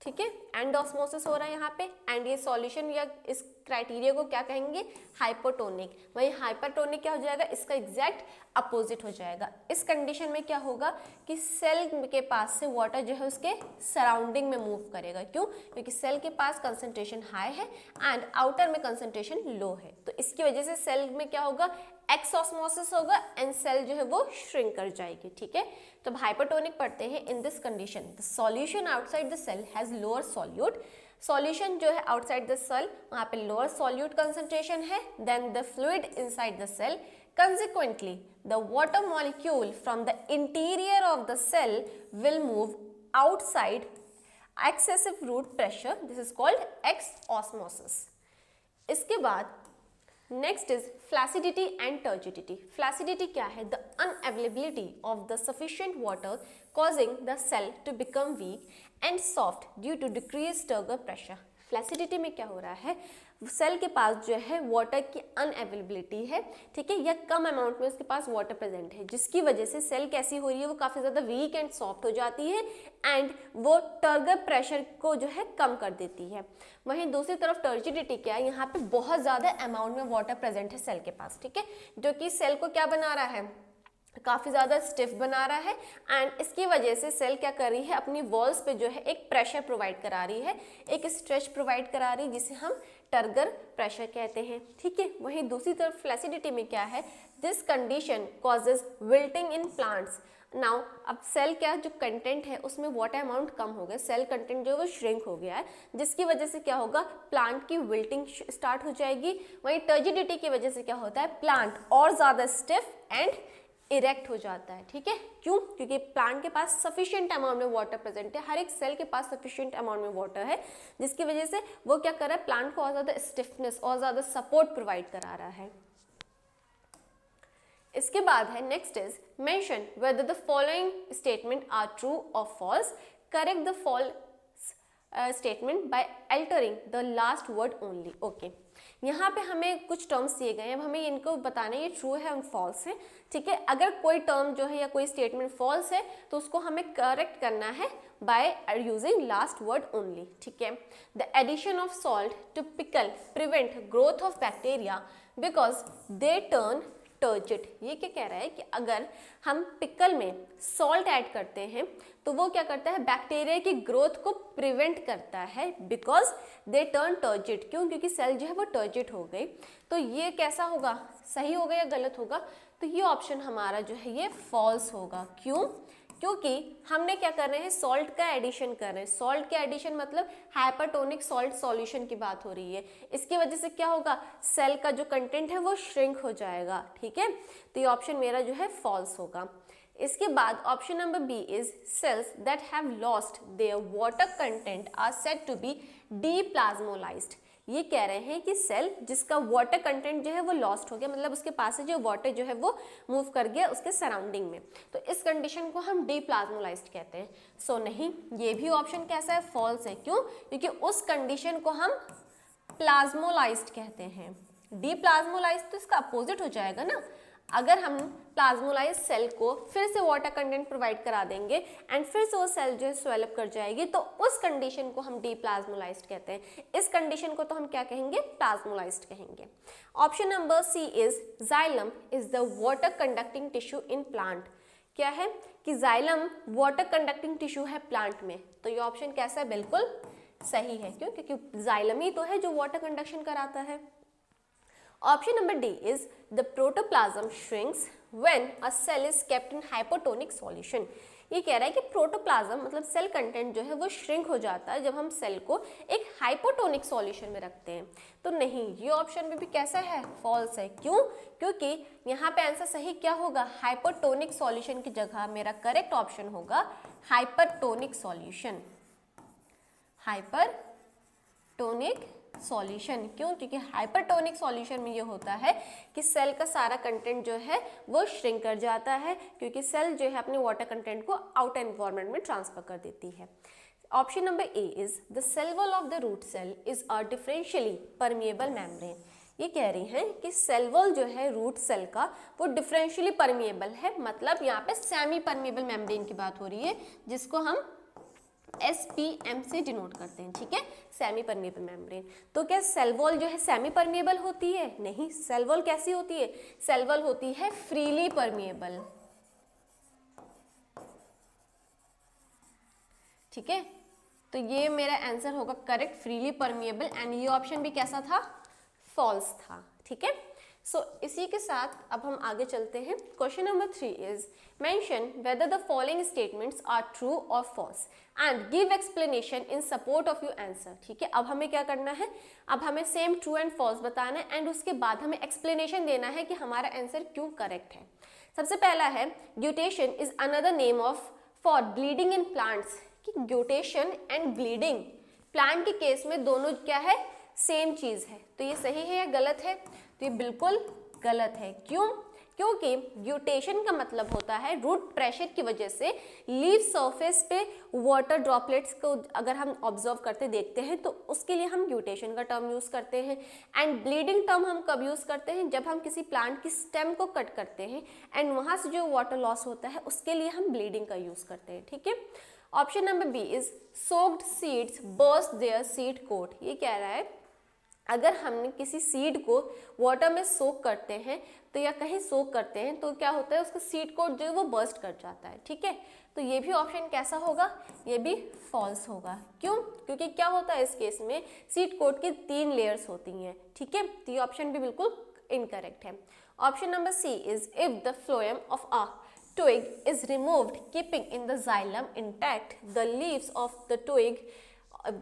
ठीक है, एंडोस्मोसिस हो रहा है यहाँ पे, एंड ये सॉल्यूशन या इस क्राइटेरिया को क्या कहेंगे, हाइपोटोनिक। वहीं हाइपरटोनिक क्या हो जाएगा, इसका एग्जैक्ट अपोजिट हो जाएगा। इस कंडीशन में क्या होगा कि सेल के पास से वाटर जो है उसके सराउंडिंग में मूव करेगा। क्यों, क्योंकि सेल के पास कंसंट्रेशन हाई है एंड आउटर में कंसंट्रेशन लो है, तो इसकी वजह से सेल में क्या होगा, एक्सोस्मोसिस होगा एंड सेल जो है वो श्रिंक कर जाएगी। ठीक है, तो हाइपोटोनिक पढ़ते हैं। In this condition the solution outside the cell has lower solute. Solution जो है आउटसाइड द सेल, वहां पे लोअर सॉल्यूट कंसंट्रेशन है than the fluid inside the cell. Consequently, the water molecule from the interior of the cell will move outside excessive root pressure. This is called exosmosis. इसके बाद next is flaccidity and turgidity. Flaccidity क्या है, the unavailability of the sufficient water causing the cell to become weak and soft due to decreased turgor pressure. Flaccidity में क्या हो रहा है, cell के पास जो है वाटर की अनअवेलेबिलिटी है। ठीक है, या कम अमाउंट में उसके पास वाटर प्रेजेंट है, जिसकी वजह से सेल कैसी हो रही है, वो काफ़ी ज़्यादा वीक एंड सॉफ्ट हो जाती है एंड वो टर्गर प्रेशर को जो है कम कर देती है। वहीं दूसरी तरफ टर्जिडिटी क्या है, यहाँ पे बहुत ज़्यादा अमाउंट में वाटर प्रेजेंट है सेल के पास। ठीक है, जो कि सेल को क्या बना रहा है, काफ़ी ज़्यादा स्टिफ बना रहा है एंड इसकी वजह से सेल क्या कर रही है, अपनी वॉल्स पे जो है एक प्रेशर प्रोवाइड करा रही है, एक स्ट्रेच प्रोवाइड करा रही है, जिसे हम टर्गर प्रेशर कहते हैं। ठीक है, वहीं दूसरी तरफ फ्लैसिडिटी में क्या है, this condition causes wilting in plants. Now अब सेल क्या जो कंटेंट है उसमें वाटर अमाउंट कम हो गया, सेल कंटेंट जो है वो श्रिंक हो गया है, जिसकी वजह से क्या होगा, प्लांट की विल्टिंग स्टार्ट हो जाएगी। वहीं टर्जिडिटी की वजह से क्या होता है, प्लांट और ज़्यादा स्टिफ एंड इरेक्ट हो जाता है। ठीक है, क्यों, क्योंकि प्लांट के पास सफिशिएंट अमाउंट में वाटर प्रेजेंट है, हर एक सेल के पास सफिशिएंट अमाउंट में वाटर है, जिसकी वजह से वो क्या कर रहा है, प्लांट को और ज़्यादा स्टिफनेस और ज़्यादा सपोर्ट प्रोवाइड करा रहा है। इसके बाद है next is mention whether the following statement are true और false. Correct the false statement by altering the last word only. Okay, यहाँ पे हमें कुछ टर्म्स दिए गए हैं, अब हमें इनको बताना है ये ट्रू है और फॉल्स है। ठीक है, अगर कोई टर्म जो है या कोई स्टेटमेंट फॉल्स है तो उसको हमें करेक्ट करना है by using last word only. ठीक है, the addition of salt to pickle prevent growth of bacteria because they turn turgid. ये क्या कह रहा है कि अगर हम पिकल में सॉल्ट ऐड करते हैं तो वो क्या करता है, बैक्टीरिया की ग्रोथ को प्रिवेंट करता है, बिकॉज दे टर्न टर्जिड। क्यों, क्योंकि सेल जो है वो टर्जिड हो गई। तो ये कैसा होगा, सही होगा या गलत होगा, तो ये ऑप्शन हमारा जो है ये फॉल्स होगा। क्यों, क्योंकि हमने क्या कर रहे हैं, सॉल्ट का एडिशन कर रहे हैं। सॉल्ट का एडिशन मतलब हाइपरटोनिक सॉल्ट सॉल्यूशन की बात हो रही है, इसकी वजह से क्या होगा, सेल का जो कंटेंट है वो श्रिंक हो जाएगा। ठीक है, तो ये ऑप्शन मेरा जो है फॉल्स होगा। इसके बाद option number B is cells that have lost their water content are said to be deplasmolysed. ये कह रहे हैं कि सेल जिसका वाटर कंटेंट जो है वो लॉस्ट हो गया, मतलब उसके पास से जो वाटर जो है वो मूव कर गया उसके सराउंडिंग में, तो इस कंडीशन को हम डीप्लाज्मोलाइज्ड कहते हैं। सो नहीं, ये भी ऑप्शन कैसा है, फॉल्स है। क्यों? क्योंकि उस कंडीशन को हम प्लाज्मोलाइज्ड कहते हैं। डीप्लाज्मोलाइज्ड तो इसका अपोजिट हो जाएगा ना। अगर हम प्लाज्मोलाइज सेल को फिर से वाटर कंटेंट प्रोवाइड करा देंगे एंड फिर से वो सेल जो है स्वेलअप कर जाएगी, तो उस कंडीशन को हम डीप्लाज्मोलाइज्ड कहते हैं। इस कंडीशन को तो हम क्या कहेंगे, प्लाज्मोलाइज्ड कहेंगे। Option number C is xylem is the water conducting tissue in plant. क्या है कि जाइलम वाटर कंडक्टिंग टिश्यू है प्लांट में, तो ये ऑप्शन कैसा है, बिल्कुल सही है। क्यों? क्योंकि जाइलम ही तो है जो वाटर कंडक्शन कराता है। Option number D is the protoplasm shrinks when a cell is kept in hypotonic solution। ये कह रहा है कि प्रोटोप्लाज्म मतलब सेल कंटेंट जो है वो श्रिंक हो जाता है जब हम सेल को एक हाइपोटोनिक सॉल्यूशन में रखते हैं। तो नहीं, ये ऑप्शन में भी कैसा है, फॉल्स है। क्यों? क्योंकि यहाँ पे आंसर सही क्या होगा, हाइपोटोनिक सॉल्यूशन की जगह मेरा करेक्ट ऑप्शन होगा हाइपरटोनिक सॉल्यूशन। Hypertonic solution. क्यों? क्योंकि हाइपरटोनिक सॉल्यूशन में ये होता है कि सेल का सारा कंटेंट जो है वो श्रिंक कर जाता है, क्योंकि सेल जो है अपने वाटर कंटेंट को आउटर एनवायरनमेंट में ट्रांसफर कर देती है। Option number A is the cell wall of the root cell is a differentially permeable membrane. ये कह रही हैं कि सेल वॉल जो है रूट सेल का वो डिफरेंशियली परमिएबल है, मतलब यहाँ पे सेमी परमिएबल मेम्ब्रेन की बात हो रही है, जिसको हम SPM से डिनोट करते हैं। ठीक है, सेमी परमिएबल मेम्ब्रेन। तो क्या सेल वॉल जो है सेमी परमिएबल होती है? नहीं, सेल वॉल कैसी होती है, सेल वॉल होती है फ्रीली परमिएबल। ठीक है, तो ये मेरा आंसर होगा करेक्ट, फ्रीली परमिएबल, एंड ये ऑप्शन भी कैसा था, फॉल्स था। ठीक है, सो इसी के साथ अब हम आगे चलते हैं। Question number 3 is mention whether the following statements are true और false and give explanation in support of your answer. ठीक है, अब हमें क्या करना है, अब हमें सेम ट्रू एंड फॉल्स बताना है एंड उसके बाद हमें एक्सप्लेनेशन देना है कि हमारा आंसर क्यों करेक्ट है। सबसे पहला है guttation is another name of for bleeding in plants. कि ग्यूटेशन एंड ब्लीडिंग प्लांट के केस में दोनों क्या है, सेम चीज है। तो ये सही है या गलत है? तो ये बिल्कुल गलत है। क्यों? क्योंकि ग्यूटेशन का मतलब होता है रूट प्रेशर की वजह से लीफ सरफेस पे वाटर ड्रॉपलेट्स को अगर हम ऑब्जर्व करते देखते हैं तो उसके लिए हम ग्यूटेशन का टर्म यूज करते हैं। एंड ब्लीडिंग टर्म हम कब यूज करते हैं, जब हम किसी प्लांट की स्टेम को कट करते हैं एंड वहां से जो वाटर लॉस होता है उसके लिए हम ब्लीडिंग का यूज करते हैं। ठीक है, option number B is soaked seeds burst their seed coat. ये कह रहा है अगर हमने किसी सीड को वाटर में सोक करते हैं तो या कहीं सोक करते हैं तो क्या होता है, उसका सीड कोट जो है वो बर्स्ट कर जाता है। ठीक है, तो ये भी ऑप्शन कैसा होगा, ये भी फॉल्स होगा। क्यों? क्योंकि क्या होता है इस केस में सीड कोट की 3 लेयर्स होती हैं। ठीक है, तो ये ऑप्शन भी बिल्कुल इनकरेक्ट है। Option number C is if the phloem of a twig is removed keeping in the xylem intact the leaves of the twig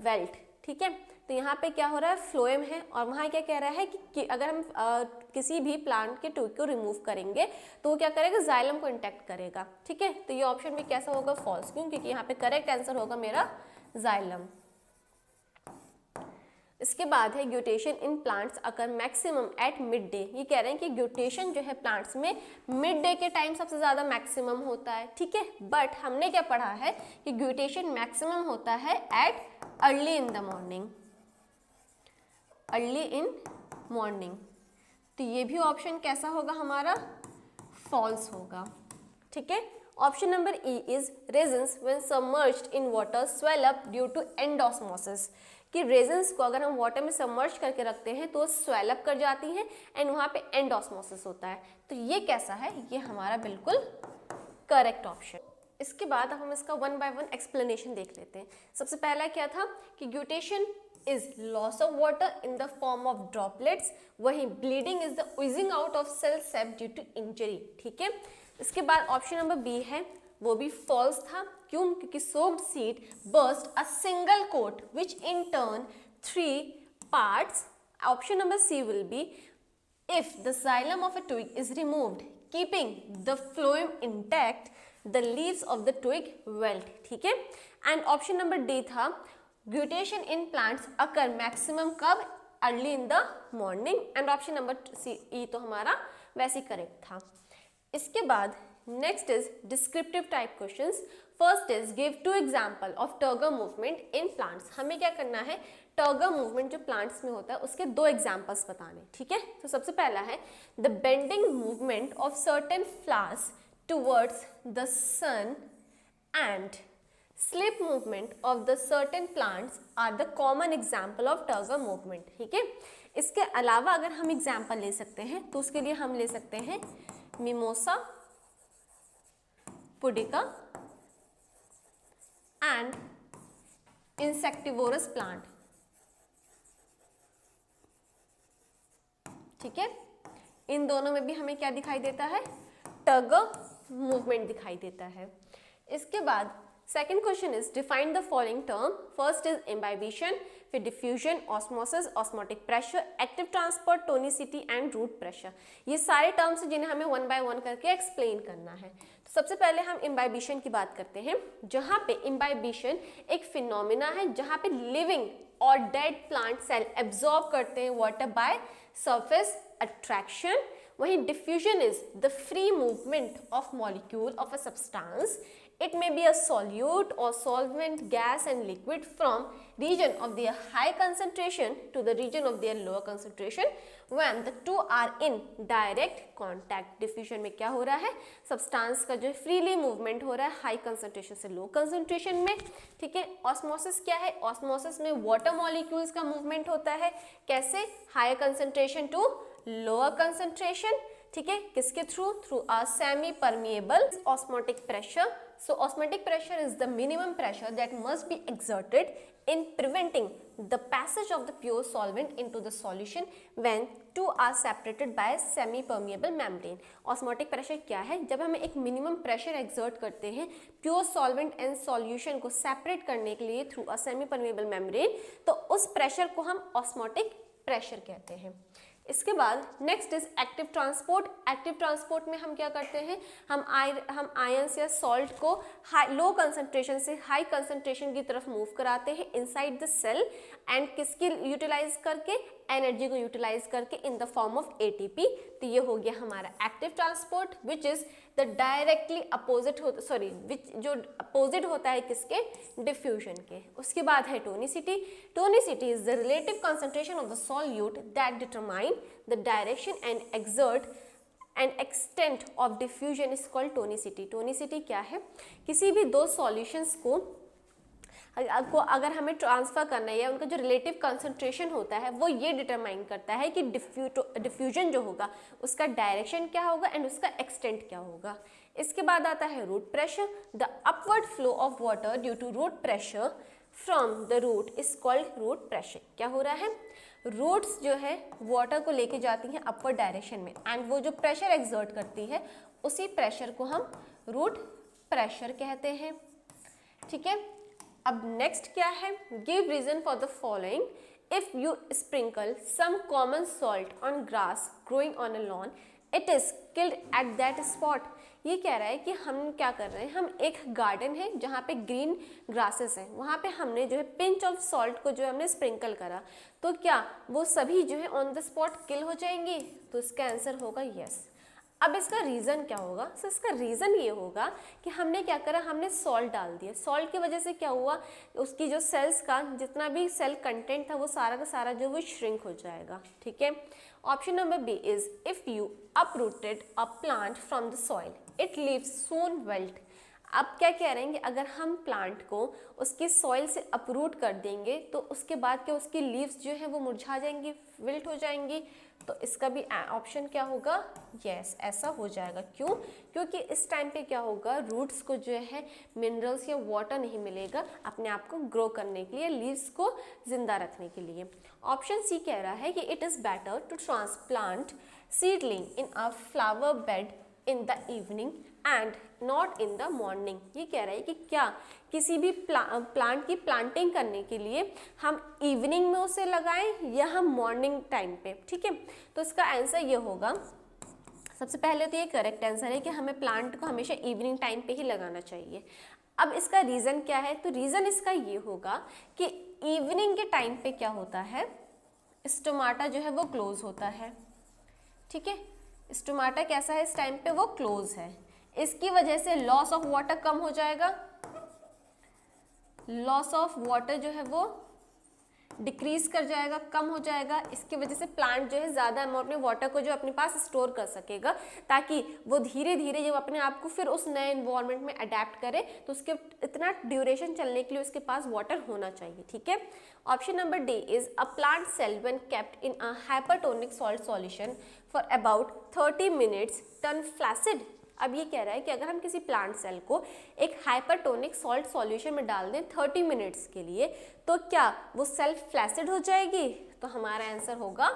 wilt। ठीक है, तो यहाँ पे क्या हो रहा है, फ्लोएम है और वहाँ क्या कह रहा है कि अगर हम किसी भी प्लांट के ट्विग को रिमूव करेंगे तो वो क्या करेगा, जाइलम को इंटैक्ट करेगा। ठीक है, तो ये ऑप्शन भी कैसा होगा, फॉल्स। क्यों? क्योंकि यहाँ पे करेक्ट आंसर होगा मेरा जाइलम। इसके बाद है guttation in plants occur maximum at midday. ये कह रहे हैं कि ग्यूटेशन जो है प्लांट्स में मिड डे के टाइम सबसे ज़्यादा मैक्सिमम होता है। ठीक है, बट हमने क्या पढ़ा है कि ग्यूटेशन मैक्सिमम होता है at early in the morning, early in morning. तो ये भी ऑप्शन कैसा होगा हमारा, फॉल्स होगा। ठीक है, option number E is raisins when submerged in water swell up due to endosmosis. कि रेजिन्स को अगर हम वाटर में सबमर्ज करके रखते हैं तो स्वेल अप कर जाती हैं एंड वहाँ पे एंडोस्मोसिस होता है। तो ये कैसा है, ये हमारा बिल्कुल करेक्ट ऑप्शन। इसके बाद अब हम इसका 1 by 1 एक्सप्लेनेशन देख लेते हैं। सबसे पहला क्या था कि guttation is loss of water in the form of droplets, वहीं bleeding is the oozing out of cell sap due to injury. ठीक है, इसके बाद ऑप्शन नंबर बी है वो भी फॉल्स था। क्यों? क्योंकि soaked seed burst a single coat which in turn 3 parts. Option number C will be if the xylem of a twig is removed keeping the phloem intact the leaves of the twig wilt। ठीक है, and option number D था guttation in plants occur maximum कब, early in the morning, and option number C E तो हमारा वैसे correct था। इसके बाद next is descriptive type questions. First is give 2 example of turgor movement in plants. हमें क्या करना है, टर्गर मूवमेंट जो प्लांट्स में होता है उसके 2 एग्जांपल्स बताने, ठीक है। तो सबसे पहला है the bending movement of certain flowers towards the sun and slip movement of the certain plants are the common example of turgor movement, ठीक है। इसके अलावा अगर हम एग्जाम्पल ले सकते हैं तो उसके लिए हम ले सकते हैं mimosa pudica and insectivorous plant, ठीक है। इन दोनों में भी हमें क्या दिखाई देता है, टर्गर मूवमेंट दिखाई देता है। इसके बाद second question is define the following term. First is imbibition, फिर diffusion, osmosis, osmotic pressure, active transport, tonicity and root pressure. ये सारे टर्म्स हैं जिन्हें हमें 1 by 1 करके एक्सप्लेन करना है। तो सबसे पहले हम इम्बाइबिशन की बात करते हैं, जहां पे इम्बाइबिशन एक फिनोमिना है जहां पे लिविंग और डेड प्लांट सेल एब्जॉर्ब करते हैं वाटर बाय सरफेस अट्रैक्शन। वहीं diffusion is the free movement of molecule of a substance. It may be a solute or solvent, gas and liquid from region of their high concentration to the region of their lower concentration when the two are in direct contact. Diffusion में क्या हो रहा है, substance का जो freely movement हो रहा है high concentration से low concentration में, ठीक है। Osmosis क्या है, osmosis में water molecules का movement होता है, कैसे, higher concentration to lower concentration, ठीक है, किसके through, through a semi permeable osmotic pressure. So osmotic pressure is the minimum pressure that must be exerted in preventing the passage of the pure solvent into the solution when two are separated by a semi permeable membrane. Osmotic pressure क्या है, जब हम एक minimum pressure exert करते हैं pure solvent and solution को separate करने के लिए through a semi permeable membrane, तो उस pressure को हम osmotic pressure कहते हैं। इसके बाद next is active transport. Active transport में हम क्या करते हैं, हम आयंस या सॉल्ट को लो कंसंट्रेशन से हाई कंसंट्रेशन की तरफ मूव कराते हैं इनसाइड द सेल, एंड किसकी यूटिलाइज करके, एनर्जी को यूटिलाइज करके इन द फॉर्म ऑफ एटीपी। तो ये हो गया हमारा active transport, which is the directly opposite जो अपोजिट होता है किसके, डिफ्यूजन के। उसके बाद है tonicity. Tonicity is the relative concentration of the solute that determine the direction and extent of diffusion is called tonicity. Tonicity क्या है, किसी भी दो सॉल्यूशंस को अगर हमें ट्रांसफर करना है या उनका जो रिलेटिव कंसंट्रेशन होता है वो ये डिटरमाइन करता है कि डिफ्यूजन जो होगा उसका डायरेक्शन क्या होगा एंड उसका एक्सटेंट क्या होगा। इसके बाद आता है root pressure. The upward flow of water due to root pressure from the root is called root pressure. क्या हो रहा है, रूट्स जो है वाटर को लेके जाती हैं अपवर्ड डायरेक्शन में, एंड वो जो प्रेशर एक्सर्ट करती है उसी प्रेशर को हम रूट प्रेशर कहते हैं, ठीक है। अब नेक्स्ट क्या है, give reason for the following. If you sprinkle some common salt on grass growing on a lawn, it is killed at that spot. ये कह रहा है कि हम क्या कर रहे हैं, हम एक गार्डन है जहाँ पे ग्रीन ग्रासेस हैं, वहाँ पे हमने जो है पिंच ऑफ सॉल्ट को जो है हमने स्प्रिंकल करा, तो क्या वो सभी जो है ऑन द स्पॉट किल हो जाएंगी, तो इसका आंसर होगा यस। अब इसका रीज़न क्या होगा, सो इसका रीज़न ये होगा कि हमने क्या करा, हमने सॉल्ट डाल दिया। सॉल्ट की वजह से क्या हुआ, उसकी जो सेल्स का जितना भी सेल कंटेंट था वो सारा का सारा जो वो श्रिंक हो जाएगा, ठीक है। Option number B is if you uprooted a plant from the soil it leaves soon wilt. अब क्या कह रहे हैं कि अगर हम प्लांट को उसकी सॉइल से अपरूट कर देंगे तो उसके बाद क्या उसकी लीव्स जो है वो मुरझा जाएंगी, विल्ट हो जाएंगी। तो इसका भी ऑप्शन क्या होगा, यस, ऐसा हो जाएगा। क्यों, क्योंकि इस टाइम पे क्या होगा, रूट्स को जो है मिनरल्स या वाटर नहीं मिलेगा अपने आप को ग्रो करने के लिए, लीव्स को जिंदा रखने के लिए। ऑप्शन सी कह रहा है कि it is better to transplant seedling in a flower bed in the evening and not in the morning. ये कह रहा है कि क्या किसी भी प्लांट की प्लांटिंग करने के लिए हम इवनिंग में उसे लगाएं या हम मॉर्निंग टाइम पे, ठीक है। तो इसका आंसर ये होगा, सबसे पहले तो ये करेक्ट आंसर है कि हमें प्लांट को हमेशा इवनिंग टाइम पे ही लगाना चाहिए। अब इसका रीज़न क्या है, तो रीज़न इसका ये होगा कि इवनिंग के टाइम पे क्या होता है, स्टोमाटा जो है वो क्लोज होता है, ठीक है। स्टोमाटा कैसा है इस टाइम पे, वो क्लोज है। इसकी वजह से लॉस ऑफ वाटर कम हो जाएगा, लॉस ऑफ वाटर जो है वो डिक्रीज कर जाएगा, कम हो जाएगा। इसकी वजह से प्लांट जो है ज़्यादा अमाउंट में वाटर को जो अपने पास स्टोर कर सकेगा, ताकि वो धीरे धीरे जब अपने आप को फिर उस नए इन्वायरमेंट में अडेप्ट करे तो उसके इतना ड्यूरेशन चलने के लिए उसके पास वाटर होना चाहिए, ठीक है। Option number D is a plant cell when kept in a hypertonic salt solution for about 30 minutes turn flaccid. अब ये कह रहा है कि अगर हम किसी प्लांट सेल को एक हाइपरटोनिक सॉल्ट सॉल्यूशन में डाल दें 30 मिनट्स के लिए, तो क्या वो सेल फ्लैसिड हो जाएगी? तो हमारा आंसर होगा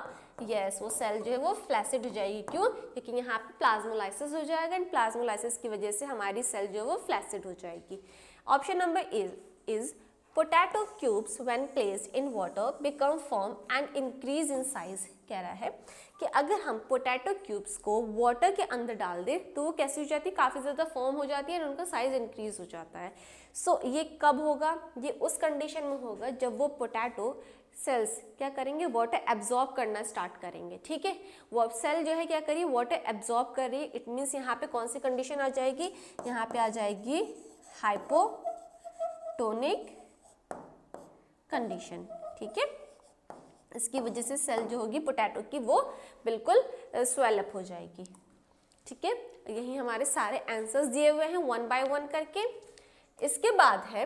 यस, वो सेल जो है वो फ्लैसिड हो जाएगी। क्यों? क्योंकि यहाँ पे प्लाज्मोलाइसिस हो जाएगा एंड प्लाज्मोलाइसिस की वजह से हमारी सेल जो है वो फ्लैसिड हो जाएगी। Option number is potato cubes when placed in water become form and increase in size. कह रहा है कि अगर हम पोटैटो क्यूब्स को वाटर के अंदर डाल दें तो वो कैसी हो जाती है, काफ़ी ज़्यादा फॉर्म हो जाती है और उनका साइज इंक्रीज हो जाता है। सो ये कब होगा? ये उस कंडीशन में होगा जब वो पोटैटो सेल्स क्या करेंगे, वाटर एब्जॉर्ब करना स्टार्ट करेंगे, ठीक है। वो सेल जो है क्या करिए, वाटर एब्जॉर्ब कर रही है। इट मीन्स यहाँ पे कौन सी कंडीशन आ जाएगी, यहाँ पे आ जाएगी हाइपोटोनिक कंडीशन, ठीक है। इसकी वजह से सेल जो होगी पोटैटो की वो बिल्कुल स्वेलअप हो जाएगी, ठीक है। यही हमारे आंसर आंसर्स दिए हुए हैं 1 by 1 करके। इसके बाद है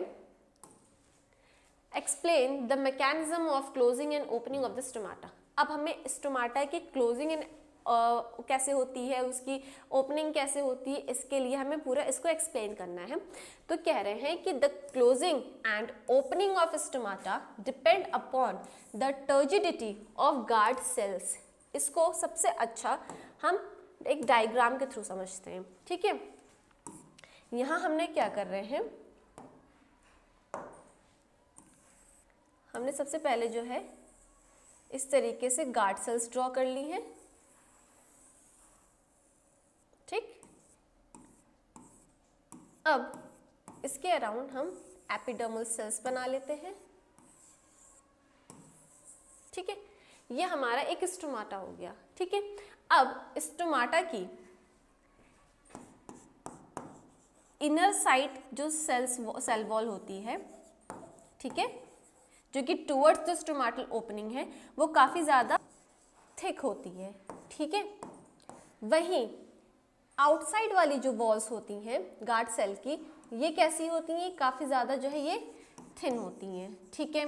explain the mechanism of closing and opening of the stomata. अब हमें स्टोमाटा की क्लोजिंग एंड कैसे होती है, उसकी ओपनिंग कैसे होती है, इसके लिए हमें पूरा इसको एक्सप्लेन करना है। तो कह रहे हैं कि the closing and opening of stomata depend upon the turgidity of guard cells. इसको सबसे अच्छा हम एक डायग्राम के थ्रू समझते हैं, ठीक है। यहाँ हमने क्या कर रहे हैं, हमने सबसे पहले जो है इस तरीके से गार्ड सेल्स ड्रॉ कर ली हैं, ठीक। अब इसके अराउंड हम एपिडर्मल सेल्स बना लेते हैं, ठीक है। ये हमारा एक स्टोमाटा हो गया, ठीक है। अब स्टोमाटा की इनर साइड जो सेल वॉल होती है, ठीक है, जो कि टुवर्ड्स द स्टोमाटल ओपनिंग है, वो काफ़ी ज़्यादा थिक होती है, ठीक है। वहीं आउटसाइड वाली जो वॉल्स होती हैं गार्ड सेल की, ये कैसी होती हैं, काफ़ी ज़्यादा जो है ये थिन होती हैं, ठीक है।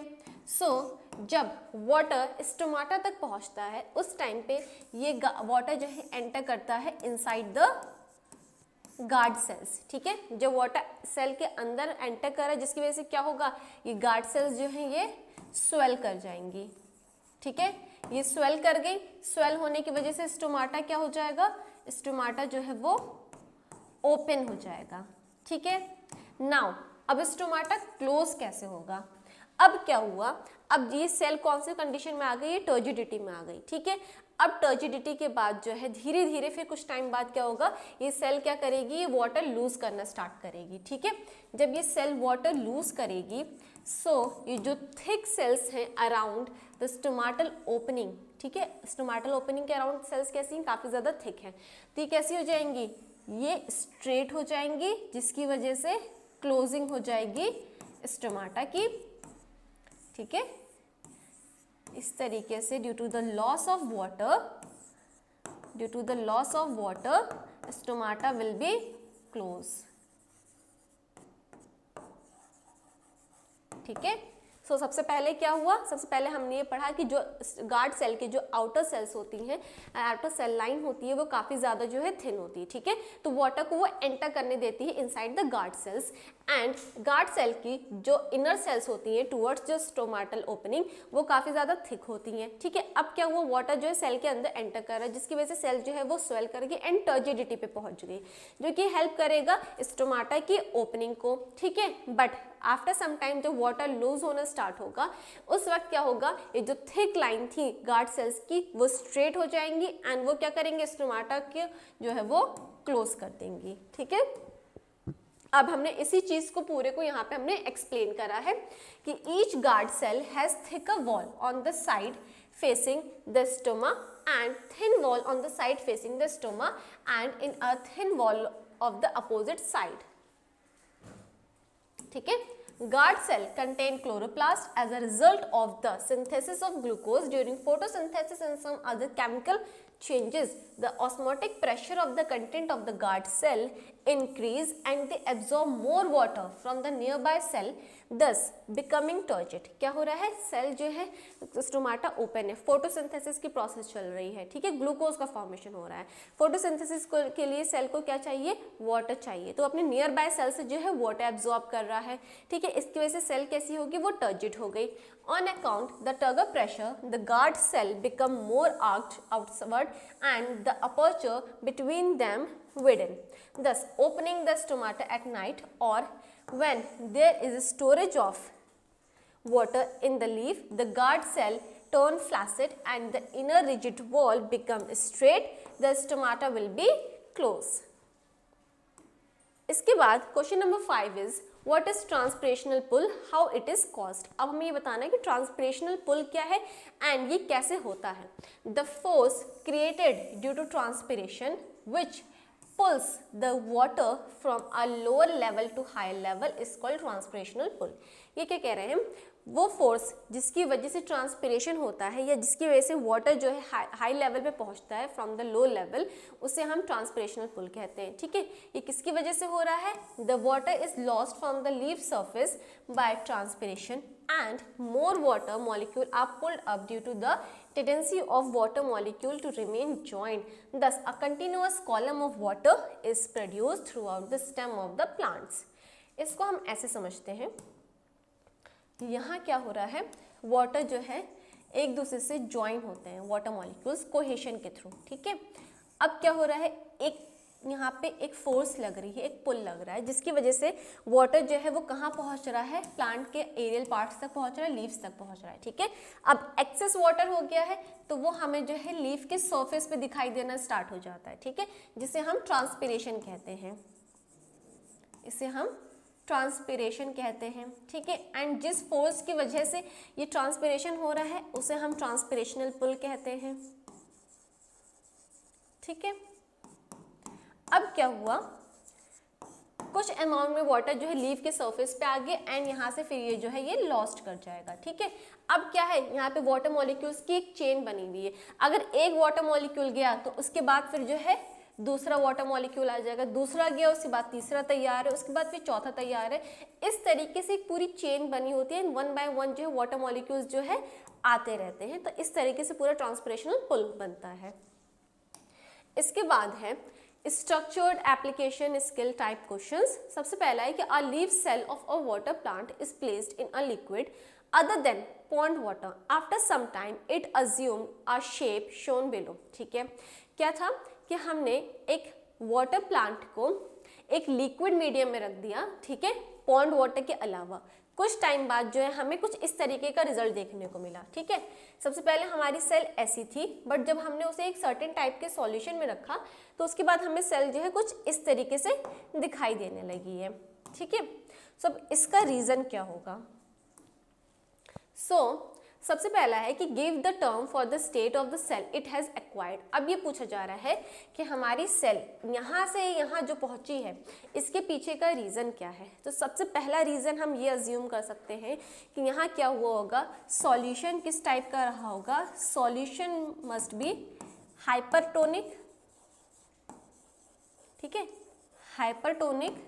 सो जब वाटर स्टोमाटा तक पहुंचता है उस टाइम पे ये वाटर जो है एंटर करता है इनसाइड द गार्ड सेल्स, ठीक है। जब वाटर सेल के अंदर एंटर कर रहा है जिसकी वजह से क्या होगा, ये गार्ड सेल्स जो है ये स्वेल कर जाएंगी, ठीक है। ये स्वेल कर गई, स्वेल होने की वजह से स्टोमाटा क्या हो जाएगा, स्टोमाटा जो है वो ओपन हो जाएगा, ठीक है। नाउ अब स्टोमाटा क्लोज कैसे होगा? अब क्या हुआ, अब ये सेल कौन से कंडीशन में आ गई, ये टर्जिडिटी में आ गई, ठीक है। अब टर्जिडिटी के बाद जो है धीरे धीरे फिर कुछ टाइम बाद क्या होगा, ये सेल क्या करेगी, ये वाटर लूज करना स्टार्ट करेगी, ठीक है। जब ये सेल वाटर लूज करेगी, सो ये जो थिक सेल्स हैं अराउंड द स्टोमाटल ओपनिंग, ठीक है, स्टोमाटल ओपनिंग के अराउंड सेल्स कैसी हैं, काफ़ी ज़्यादा थिक हैं, तो ये कैसी हो जाएंगी, ये स्ट्रेट हो जाएंगी, जिसकी वजह से क्लोजिंग हो जाएगी स्टोमाटा की, ठीक है। इस तरीके से due to the loss of water stomata will be close, ठीक है। सो सबसे पहले क्या हुआ, सबसे पहले हमने ये पढ़ा कि जो गार्ड सेल के जो आउटर सेल्स होती हैं, आउटर सेल लाइन होती है, वो काफ़ी ज़्यादा जो है थिन होती है, ठीक है। तो वाटर को वो एंटर करने देती है inside the guard cells, and guard cell की जो इनर सेल्स होती हैं टुवर्ड्स जो स्टोमाटल ओपनिंग, वो काफ़ी ज़्यादा थिक होती हैं, ठीक है। अब क्या हुआ, वाटर जो है सेल के अंदर एंटर कर रहा है, जिसकी वजह से सेल जो है वो स्वेल करके एंड टर्जिडिटी पे पहुंच गई, जो कि हेल्प करेगा स्टोमाटा की ओपनिंग को, ठीक है। बट आफ्टर सम टाइम जब वाटर लूज होना स्टार्ट होगा, उस वक्त क्या होगा, ये जो थिक लाइन थी गार्ड सेल्स की वो स्ट्रेट हो जाएंगी एंड वो क्या करेंगे, स्टोमाटा के जो है वो क्लोज कर देंगी, ठीक है। अब हमने इसी चीज को पूरे को यहाँ पे हमने एक्सप्लेन करा है कि each guard cell has thicker wall on the side facing the stoma and thin wall on the side facing the stoma and in a thin wall of the opposite side. ठीक है. Guard cell contain chloroplast as a result of the synthesis of glucose during photosynthesis and some other chemical changes. The osmotic pressure of the content of the guard cell increase and they absorb more water from the nearby cell, thus becoming turgid. क्या हो रहा है, cell जो है stomata open है, photosynthesis की process चल रही है, ठीक है, ग्लूकोज का फॉर्मेशन हो रहा है. फोटोसिंथेसिस के लिए सेल को क्या चाहिए, वाटर चाहिए, तो अपने नियर बाय सेल से जो है वाटर एब्जॉर्ब कर रहा है, ठीक है. इसकी वजह से सेल कैसी होगी, वो टर्जिड हो गई. On account the turgor pressure, the guard cell become more arched outward and the aperture between them widen, thus opening the stomata at night or when there is a storage of water in the leaf. The guard cell turn flaccid and the inner rigid wall become straight. The stomata will be closed. इसके बाद question number 5 is what is transpirational pull, how it is caused. अब हमें ये बताना है कि ट्रांसपिरेशनल पुल क्या है एंड ये कैसे होता है. The force created due to transpiration which pulls the water from a lower level to higher level is called transpirational pull. ये क्या कह रहे हैं, वो फोर्स जिसकी वजह से ट्रांसपिरेशन होता है या जिसकी वजह से वाटर जो है हाई लेवल पे पहुंचता है फ्रॉम द लो लेवल, उसे हम ट्रांसपिरेशनल पुल कहते हैं. ठीक है, ये किसकी वजह से हो रहा है, the water is lost from the leaf surface by transpiration and more water molecule are pulled up due to the tendency of water molecule to remain joined. Thus, a continuous column of water is produced throughout the stem of the plants. इसको हम ऐसे समझते हैं, यहाँ क्या हो रहा है, वाटर जो है एक दूसरे से ज्वाइन होते हैं, वाटर मॉलिक्यूल्स कोहेशन के थ्रू. ठीक है, अब क्या हो रहा है, एक यहाँ पे एक फोर्स लग रही है, एक पुल लग रहा है, जिसकी वजह से वाटर जो है वो कहाँ पहुँच रहा है, प्लांट के एरियल पार्ट्स तक पहुँच रहा है, लीव्स तक पहुँच रहा है. ठीक है, अब एक्सेस वाटर हो गया है तो वो हमें जो है लीफ के सरफेस पे दिखाई देना स्टार्ट हो जाता है. ठीक है, जिसे हम ट्रांसपिरेशन कहते हैं, इसे हम ट्रांसपिरेशन कहते हैं. ठीक है, एंड जिस फोर्स की वजह से ये ट्रांसपिरेशन हो रहा है उसे हम ट्रांसपिरेशनल पुल कहते हैं. ठीक है, अब क्या हुआ, कुछ अमाउंट में वाटर जो है लीफ के सरफेस पे आ गया एंड यहाँ से फिर ये जो है ये लॉस्ट कर जाएगा. ठीक है, अब क्या है, यहाँ पे वाटर मॉलिक्यूल्स की एक चेन बनी हुई है. अगर एक वाटर मॉलिक्यूल गया तो उसके बाद फिर जो है दूसरा वाटर मॉलिक्यूल आ जाएगा, दूसरा गया उसके बाद तीसरा तैयार है, उसके बाद फिर चौथा तैयार है. इस तरीके से एक पूरी चेन बनी होती है, वन बाय वन जो है वाटर मॉलिक्यूल्स जो है आते रहते हैं. तो इस तरीके से पूरा ट्रांसपिरेशनल पुल बनता है. इसके बाद है structured application skill type questions. सबसे पहला है कि a leaf cell of a water plant is placed in a liquid other than pond water after some time it assume a shape shown below. ठीक है, क्या था कि हमने एक वाटर प्लांट को एक लिक्विड मीडियम में रख दिया. ठीक है, पॉन्ड वाटर के अलावा कुछ टाइम बाद जो है हमें कुछ इस तरीके का रिजल्ट देखने को मिला. ठीक है, सबसे पहले हमारी सेल ऐसी थी, बट जब हमने उसे एक सर्टेन टाइप के सॉल्यूशन में रखा तो उसके बाद हमें सेल जो है कुछ इस तरीके से दिखाई देने लगी है. ठीक है, सो अब इसका रीज़न क्या होगा. सबसे पहला है कि give the term for the state of the cell it has acquired. अब ये पूछा जा रहा है कि हमारी सेल यहाँ से यहाँ जो पहुँची है इसके पीछे का रीज़न क्या है. तो सबसे पहला रीज़न हम ये अज्यूम कर सकते हैं कि यहाँ क्या हुआ होगा, सॉल्यूशन किस टाइप का रहा होगा, सॉल्यूशन मस्ट बी हाइपरटोनिक. ठीक है, हाइपरटोनिक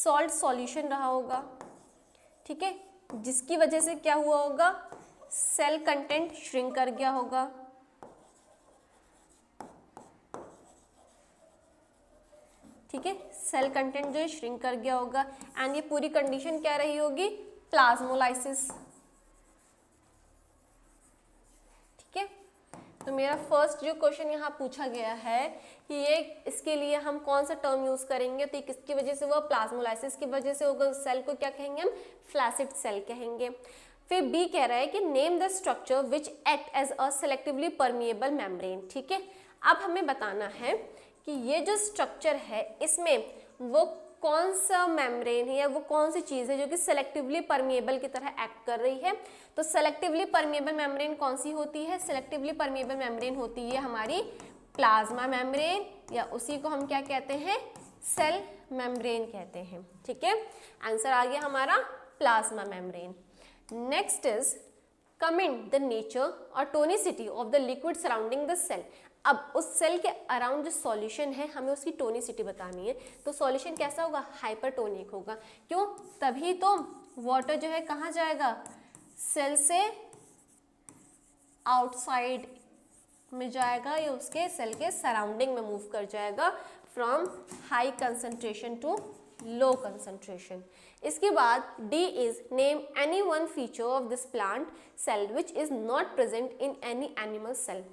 सॉल्ट सॉल्यूशन रहा होगा. ठीक है, जिसकी वजह से क्या हुआ होगा, सेल कंटेंट श्रिंक कर गया होगा. ठीक है, सेल कंटेंट जो है श्रिंक कर गया होगा एंड ये पूरी कंडीशन क्या रही होगी, प्लाज्मोलाइसिस. ठीक है, तो मेरा फर्स्ट जो क्वेश्चन यहाँ पूछा गया है कि ये इसके लिए हम कौन सा टर्म यूज करेंगे, तो किसकी वजह से, वो प्लाज्मोलाइसिस की वजह से होगा. सेल को क्या कहेंगे हम, फ्लैसिड सेल कहेंगे. फिर बी कह रहा है कि name the structure which act as a selectively permeable membrane. ठीक है, अब हमें बताना है कि ये जो स्ट्रक्चर है इसमें वो कौन सा मेम्ब्रेन है या वो कौन सी चीज़ है जो कि सेलेक्टिवली परमिएबल की तरह एक्ट कर रही है। तो सेलेक्टिवली परमिएबल मेम्ब्रेन कौन सी होती है? सेलेक्टिवली परमिएबल मेम्ब्रेन होती है हमारी प्लाज्मा मेम्ब्रेन, या उसी को हम क्या कहते हैं? सेल मेम्ब्रेन कहते हैं। ठीक है, आंसर आ गया हमारा plasma membrane. Next is comment the nature और tonicity of the liquid surrounding the cell. अब उस सेल के अराउंड जो सॉल्यूशन है हमें उसकी टोनिसिटी बतानी है। तो सॉल्यूशन कैसा होगा? हाइपरटोनिक होगा। क्यों? तभी तो वाटर जो है कहाँ जाएगा? सेल से आउटसाइड में जाएगा या उसके सेल के सराउंडिंग में मूव कर जाएगा, from high concentration to low concentration. इसके बाद D is name any one feature of this plant cell which is not present in any animal cell.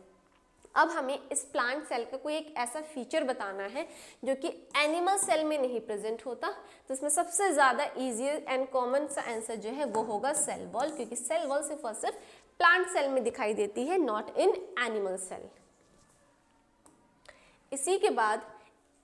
अब हमें इस प्लांट सेल का कोई एक ऐसा फीचर बताना है जो कि एनिमल सेल में नहीं प्रेजेंट होता। तो इसमें सबसे ज़्यादा इजी एंड कॉमन सा आंसर जो है वो होगा सेल वॉल, क्योंकि सेल वॉल सिर्फ और सिर्फ प्लांट सेल में दिखाई देती है, नॉट इन एनिमल सेल। इसी के बाद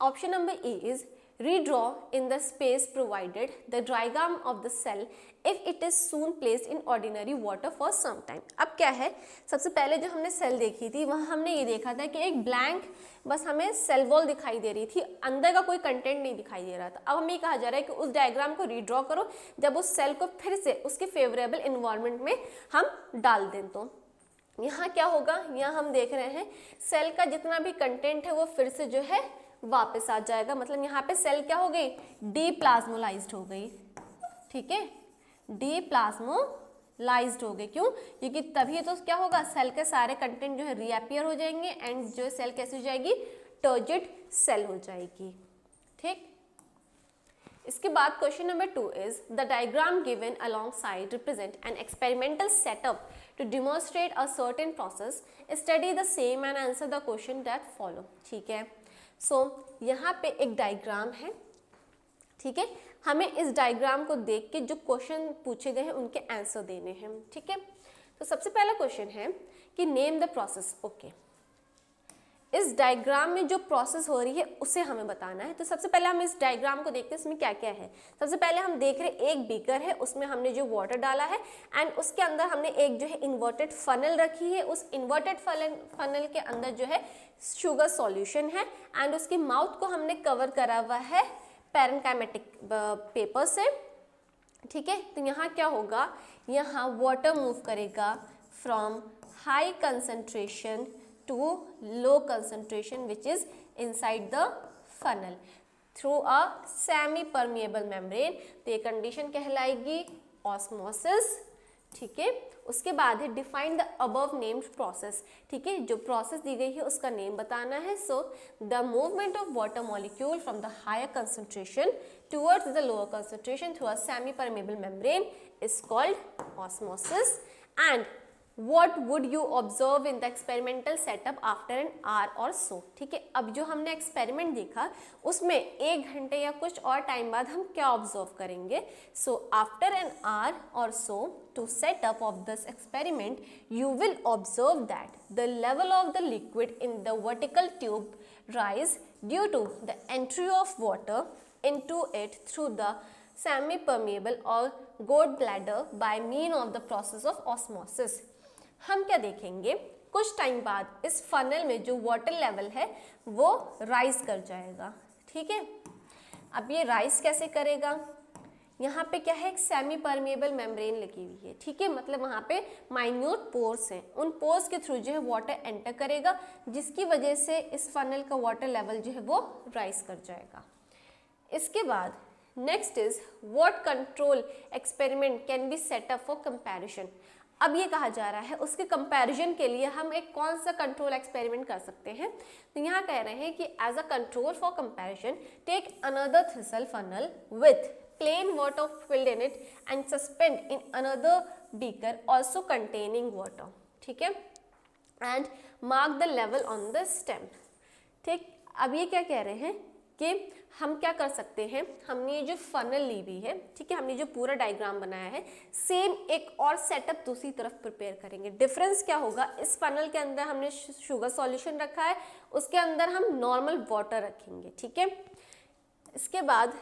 option number A is redraw in the space provided the diagram of the cell if it is soon placed in ordinary water for some time। अब क्या है, सबसे पहले जो हमने सेल देखी थी वहाँ हमने ये देखा था कि एक ब्लैंक बस हमें सेल वॉल दिखाई दे रही थी, अंदर का कोई कंटेंट नहीं दिखाई दे रहा था। अब हमें कहा जा रहा है कि उस डायग्राम को रीड्रॉ करो, जब उस सेल को फिर से उसके फेवरेबल इन्वायरमेंट में हम डाल दें। तो यहाँ क्या होगा, यहाँ हम देख रहे हैं सेल का जितना भी कंटेंट है वो फिर से जो है वापस आ जाएगा। मतलब यहाँ पे सेल क्या हो गई? डीप्लाज्मोलाइज्ड हो गई। ठीक है, डीप्लाज्मोलाइज्ड हो गई। क्यों? क्योंकि तभी तो क्या होगा, सेल के सारे कंटेंट जो है रीअपियर हो जाएंगे एंड जो सेल कैसी हो जाएगी? टर्जिड सेल हो जाएगी। ठीक, इसके बाद question number 2 is the diagram given alongside represent an experimental setup to demonstrate a certain process, study the same and answer the question that follow. ठीक है, सो यहाँ पे एक डायग्राम है। ठीक है, हमें इस डायग्राम को देख के जो क्वेश्चन पूछे गए हैं उनके आंसर देने हैं। ठीक है, तो सबसे पहला क्वेश्चन है कि नेम द प्रोसेस। ओके, इस डायग्राम में जो प्रोसेस हो रही है उसे हमें बताना है। तो सबसे पहले हम इस डायग्राम को देखते हैं इसमें क्या क्या है। सबसे पहले हम देख रहे हैं एक बीकर है, उसमें हमने जो वाटर डाला है एंड उसके अंदर हमने एक जो है इन्वर्टेड फनल रखी है। उस इन्वर्टेड फनल के अंदर जो है शुगर सॉल्यूशन है एंड उसकी माउथ को हमने कवर करा हुआ है पैरेनकाइमेटिक पेपर से। ठीक है, तो यहाँ क्या होगा, यहाँ वाटर मूव करेगा from high concentration to low concentration which is inside the funnel through a semi permeable membrane। तो ये कंडीशन कहलाएगी ऑस्मोसिस। ठीक है, उसके बाद है define the above named process. ठीक है, जो प्रोसेस दी गई है उसका नेम बताना है। So the movement of water molecule from the higher concentration towards the lower concentration through a semipermeable membrane is called osmosis. And What would you observe in the experimental setup after an hour or so? ठीक है, अब जो हमने experiment देखा उसमें 1 घंटे या कुछ और टाइम बाद हम क्या ऑब्जर्व करेंगे। सो आफ्टर एन आवर और so to set up of this experiment you will observe that the level of the liquid in the vertical tube rise due to the entry of water into it through the semipermeable और goat bladder by mean of the process of osmosis. हम क्या देखेंगे, कुछ time बाद इस funnel में जो water level है वो राइज कर जाएगा। ठीक है, अब ये राइज कैसे करेगा, यहाँ पे क्या है, एक सेमी परमेबल मेम्ब्रेन लगी हुई है। ठीक है, मतलब वहाँ पे माइन्यूट पोर्स हैं, उन पोर्स के थ्रू जो है वाटर एंटर करेगा जिसकी वजह से इस फनल का वाटर लेवल जो है वो राइज कर जाएगा। इसके बाद next is what control experiment can be set up for comparison. अब ये कहा जा रहा है उसके कंपैरिजन के लिए हम एक कौन सा कंट्रोल एक्सपेरिमेंट कर सकते हैं। तो यहाँ कह रहे हैं कि as a control for comparison take another thistle funnel with plain water filled in it and suspend in another beaker also containing water. ठीक है, and mark the level on the stem. ठीक, अब ये क्या कह रहे हैं कि हम क्या कर सकते हैं, हमने ये जो फनल ली हुई है, ठीक है, हमने जो पूरा डायग्राम बनाया है, सेम एक और सेटअप दूसरी तरफ प्रिपेयर करेंगे। डिफरेंस क्या होगा, इस फनल के अंदर हमने शुगर सॉल्यूशन रखा है, उसके अंदर हम नॉर्मल वाटर रखेंगे। ठीक है, इसके बाद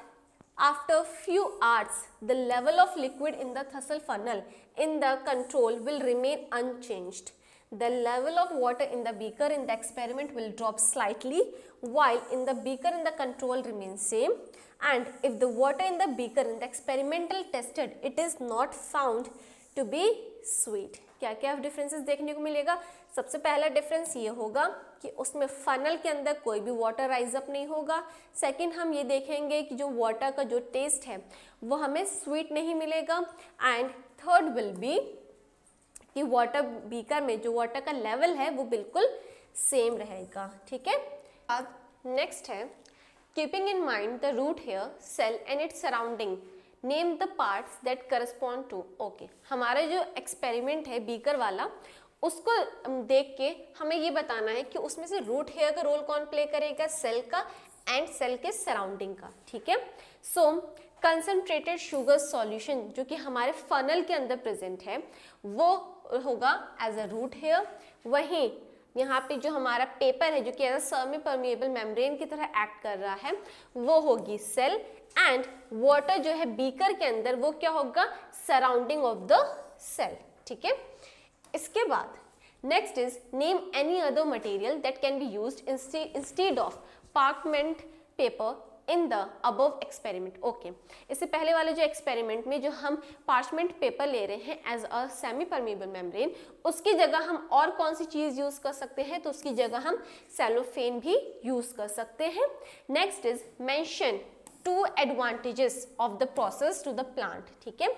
After few hours, the level of liquid in the Thurtle funnel in the control will remain unchanged. The level of water in the beaker in the experiment will drop slightly, while in the beaker in the control remains same. And if the water in the beaker in the experimental tested, it is not found to be sweet. क्या क्या differences देखने को मिलेगा? सबसे पहला difference ये होगा कि उसमें फनल के अंदर कोई भी वाटर राइज अप नहीं होगा. सेकंड हम ये देखेंगे कि जो वाटर का जो टेस्ट है वो हमें स्वीट नहीं मिलेगा. एंड थर्ड विल बी कि वाटर बीकर में जो वाटर का लेवल है वो बिल्कुल सेम रहेगा. ठीक है. अब नेक्स्ट है keeping in mind the root hair cell and its surrounding, name the parts that correspond to. Okay, हमारा जो एक्सपेरिमेंट है बीकर वाला उसको देख के हमें ये बताना है कि उसमें से रूट हेयर का रोल कौन प्ले करेगा, सेल का एंड सेल के सराउंडिंग का. ठीक है. सो कंसंट्रेटेड शुगर सॉल्यूशन जो कि हमारे फनल के अंदर प्रेजेंट है वो होगा एज अ रूट हेयर. वहीं यहाँ पे जो हमारा पेपर है जो कि as a semi permeable membrane की तरह एक्ट कर रहा है वो होगी सेल. एंड वाटर जो है बीकर के अंदर वो क्या होगा, सराउंडिंग ऑफ द सेल. ठीक है. इसके बाद next is name any other material that can be used instead of parchment paper in the above experiment. Okay, इससे पहले वाले जो एक्सपेरिमेंट में जो हम पार्चमेंट पेपर ले रहे हैं as a semi permeable membrane, उसकी जगह हम और कौन सी चीज़ यूज़ कर सकते हैं, तो उसकी जगह हम सेलोफेन भी यूज़ कर सकते हैं. Next is mention 2 advantages of the process to the plant. ठीक है.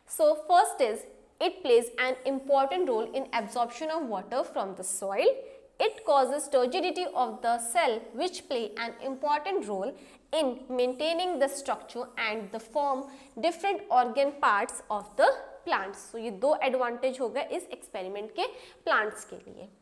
So first is it plays an important role in absorption of water from the soil. It causes turgidity of the cell which play an important role in maintaining the structure and the form different organ parts of the plants. So ये 2 advantage हो गए इस experiment के plants के लिए.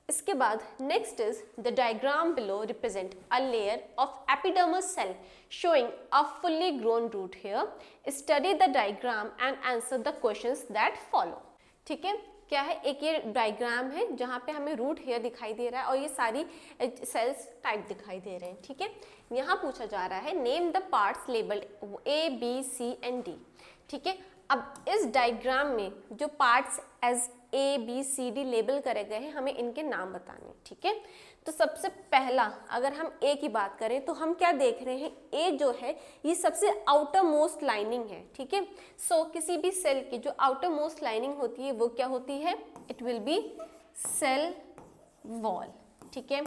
इसके बाद next is the diagram below represent a layer of epidermis cell showing a fully grown root hair. Study the diagram and answer the questions that follow. ठीक है. क्या है, एक ये डायग्राम है जहाँ पे हमें रूट हेयर दिखाई दे रहा है और ये सारी सेल्स टाइप दिखाई दे रहे हैं. ठीक है. यहाँ पूछा जा रहा है name the parts labelled A B C and D. ठीक है. अब इस डायग्राम में जो parts as A B C D label करे गए हैं हमें इनके नाम बताने. ठीक है. तो सबसे पहला अगर हम ए की बात करें तो हम क्या देख रहे हैं, ए जो है ये सबसे आउटर मोस्ट लाइनिंग है. ठीक है. सो किसी भी सेल की जो आउटर मोस्ट लाइनिंग होती है वो क्या होती है, it will be cell wall. ठीक है.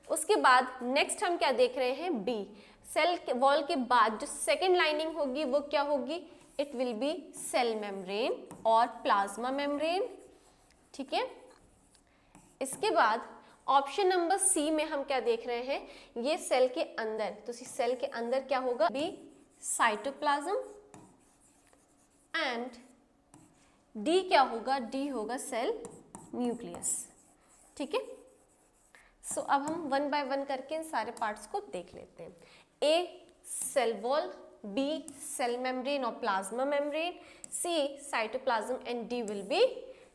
उसके बाद नेक्स्ट हम क्या देख रहे हैं, बी. सेल वॉल के बाद जो सेकेंड लाइनिंग होगी वो क्या होगी, it will be cell membrane और प्लाज्मा मेम्ब्रेन. ठीक है. इसके बाद ऑप्शन नंबर सी में हम क्या देख रहे हैं, ये सेल के अंदर, तो सेल के अंदर क्या होगा, बी साइटोप्लाज्म एंड डी क्या होगा, डी होगा सेल न्यूक्लियस. ठीक है. सो अब हम 1 बाय 1 करके इन सारे पार्ट्स को देख लेते हैं. A cell wall, B cell membrane और plasma membrane, C cytoplasm and D will be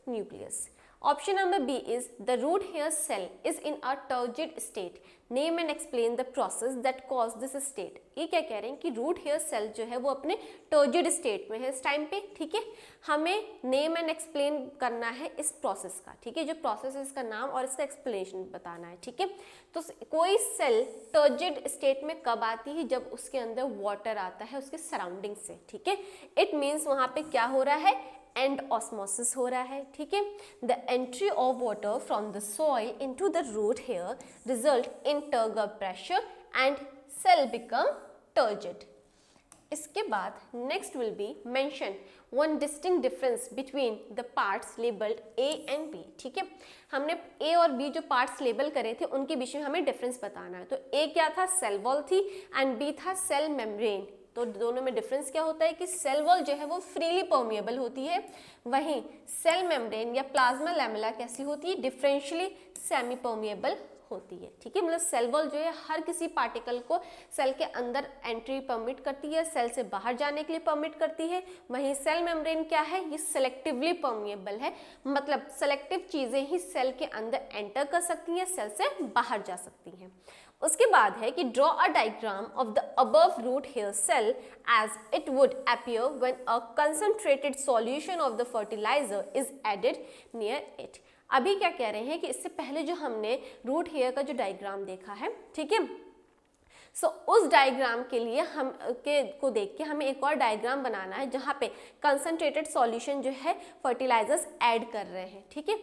nucleus. Option number B is the root hair cell is in a turgid state. Name and explain the process that caused this state. ये क्या कह रहे हैं कि root hair cell जो है वो अपने टर्जिड स्टेट में है इस टाइम पे. ठीक है. हमें नेम एंड एक्सप्लेन करना है इस प्रोसेस का. ठीक है. जो प्रोसेस है इसका नाम और इसका एक्सप्लेनेशन बताना है. ठीक है. तो कोई सेल टर्जिड स्टेट में कब आती है, जब उसके अंदर वाटर आता है उसके सराउंडिंग से. ठीक है. इट मीन्स वहाँ पे क्या हो रहा है, एंड ऑस्मोसिस हो रहा है. ठीक है. The entry of water from the soil into the root hair result in turgor pressure and cell become turgid. इसके बाद next will be mention 1 distinct difference between the parts labelled A and B. ठीक है. हमने ए और B जो parts label करे थे उनके बीच में हमें डिफरेंस बताना है. तो ए क्या था, सेल वॉल थी एंड बी था सेल मेम्ब्रेन. तो दोनों में डिफरेंस क्या होता है कि सेल वॉल जो है वो फ्रीली परमिएबल होती है, वहीं सेल मेम्ब्रेन या प्लाज्मा लैमेला कैसी होती है, डिफरेंशियली सेमी परमिएबल होती है, ठीक है। मतलब सेल वॉल जो है हर किसी पार्टिकल को सेल के अंदर एंट्री परमिट करती है, सेल से बाहर जाने के लिए परमिट करती है। वहीं सेल मेम्ब्रेन क्या है, ये सेलेक्टिवली परमिएबल है, मतलब सेलेक्टिव चीजें ही सेल के अंदर एंटर कर सकती हैं, सेल से बाहर जा सकती हैं। उसके बाद है कि draw a diagram of the above root hair cell as it would appear when a concentrated solution of the fertiliser is added near it. अभी क्या कह रहे हैं कि इससे पहले जो हमने रूट हेयर का जो डायग्राम देखा है, ठीक है, सो उस डायग्राम के लिए हम को देख के हमें एक और डायग्राम बनाना है जहाँ पे कंसंट्रेटेड सॉल्यूशन जो है फर्टिलाइजर्स ऐड कर रहे हैं, ठीक है।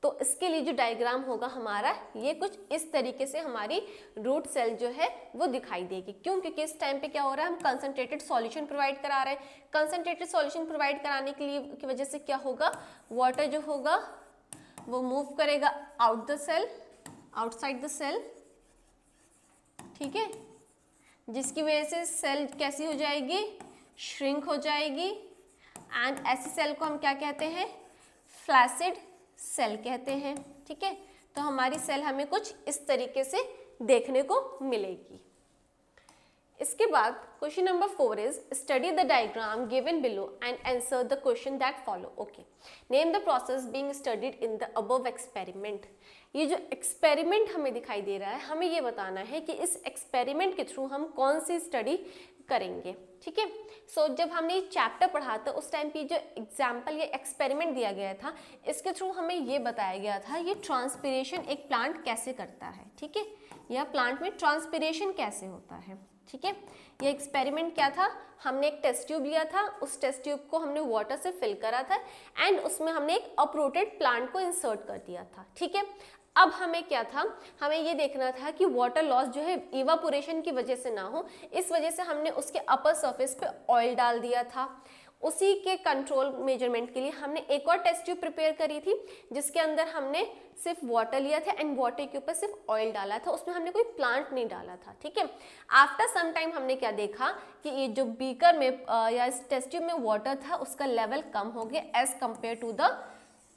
तो इसके लिए जो डायग्राम होगा हमारा, ये कुछ इस तरीके से हमारी रूट सेल जो है वो दिखाई देगी। क्यों? क्योंकि इस टाइम पे क्या हो रहा है, हम कंसंट्रेटेड सॉल्यूशन प्रोवाइड करा रहे हैं। कंसंट्रेटेड सॉल्यूशन प्रोवाइड कराने के लिए की वजह से क्या होगा, वाटर जो होगा वो मूव करेगा out the cell, outside the cell, ठीक है, जिसकी वजह से सेल कैसी हो जाएगी, श्रिंक हो जाएगी। एंड ऐसी सेल को हम क्या कहते हैं, फ्लैसिड सेल कहते हैं, ठीक है। तो हमारी सेल हमें कुछ इस तरीके से देखने को मिलेगी। इसके बाद question number 4 is study the diagram given below and answer the question that follow. Okay, name the process being studied in the above experiment. ये जो एक्सपेरिमेंट हमें दिखाई दे रहा है, हमें ये बताना है कि इस एक्सपेरिमेंट के थ्रू हम कौन सी स्टडी करेंगे, ठीक है। सो जब हमने ये चैप्टर पढ़ा था उस टाइम पे जो एग्जाम्पल या एक्सपेरिमेंट दिया गया था, इसके थ्रू हमें ये बताया गया था ये ट्रांसपिरेशन एक प्लांट कैसे करता है, ठीक है, या प्लांट में ट्रांसपिरेशन कैसे होता है, ठीक है। ये एक्सपेरिमेंट क्या था, हमने एक टेस्ट ट्यूब लिया था, उस टेस्ट ट्यूब को हमने वाटर से फिल करा था एंड उसमें हमने एक अपरूटेड प्लांट को इंसर्ट कर दिया था, ठीक है। अब हमें क्या था, हमें ये देखना था कि वाटर लॉस जो है इवापोरेशन की वजह से ना हो, इस वजह से हमने उसके अपर सरफेस पे ऑयल डाल दिया था। उसी के कंट्रोल मेजरमेंट के लिए हमने एक और टेस्ट ट्यूब प्रिपेयर करी थी जिसके अंदर हमने सिर्फ वाटर लिया था एंड वाटर के ऊपर सिर्फ ऑयल डाला था, उसमें हमने कोई प्लांट नहीं डाला था, ठीक है। आफ्टर सम टाइम हमने क्या देखा कि ये जो बीकर में या इस टेस्ट ट्यूब में वाटर था उसका लेवल कम हो गया as compare to the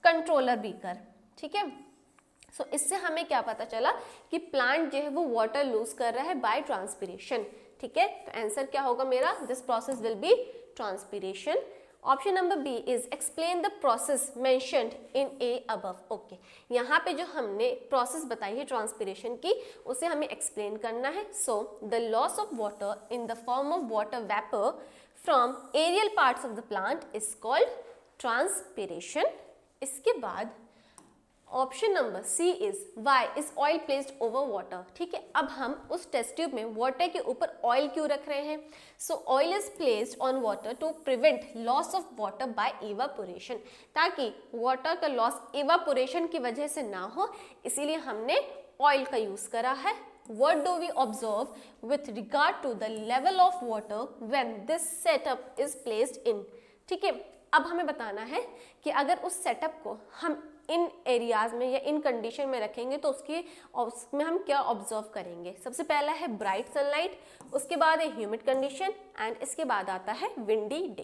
controller beaker, ठीक है। सो इससे हमें क्या पता चला कि प्लांट जो है वो वाटर लूज कर रहा है बाय ट्रांसपिरेशन, ठीक है। तो आंसर क्या होगा मेरा, this process will be transpiration. Option number B is explain the process mentioned in A above. Okay, यहाँ पे जो हमने प्रोसेस बताई है ट्रांसपिरेशन की उसे हमें एक्सप्लेन करना है। So the loss of water in the form of water vapour from aerial parts of the plant is called transpiration. इसके बाद option number C is why is oil placed over water, ठीक है। अब हम उस test tube में water के ऊपर ऑयल क्यों रख रहे हैं, so oil is placed on water to prevent loss of water by evaporation, ताकि वाटर का लॉस इवापोरेशन की वजह से ना हो, इसीलिए हमने ऑयल का यूज करा है। What do we observe with regard to the level of water when this setup is placed in, ठीक है। अब हमें बताना है कि अगर उस सेटअप को हम इन एरियाज में या इन कंडीशन में रखेंगे तो उसमें हम क्या ऑब्जर्व करेंगे। सबसे पहला है ब्राइट सनलाइट, उसके बाद है ह्यूमिड कंडीशन एंड इसके बाद आता है विंडी डे।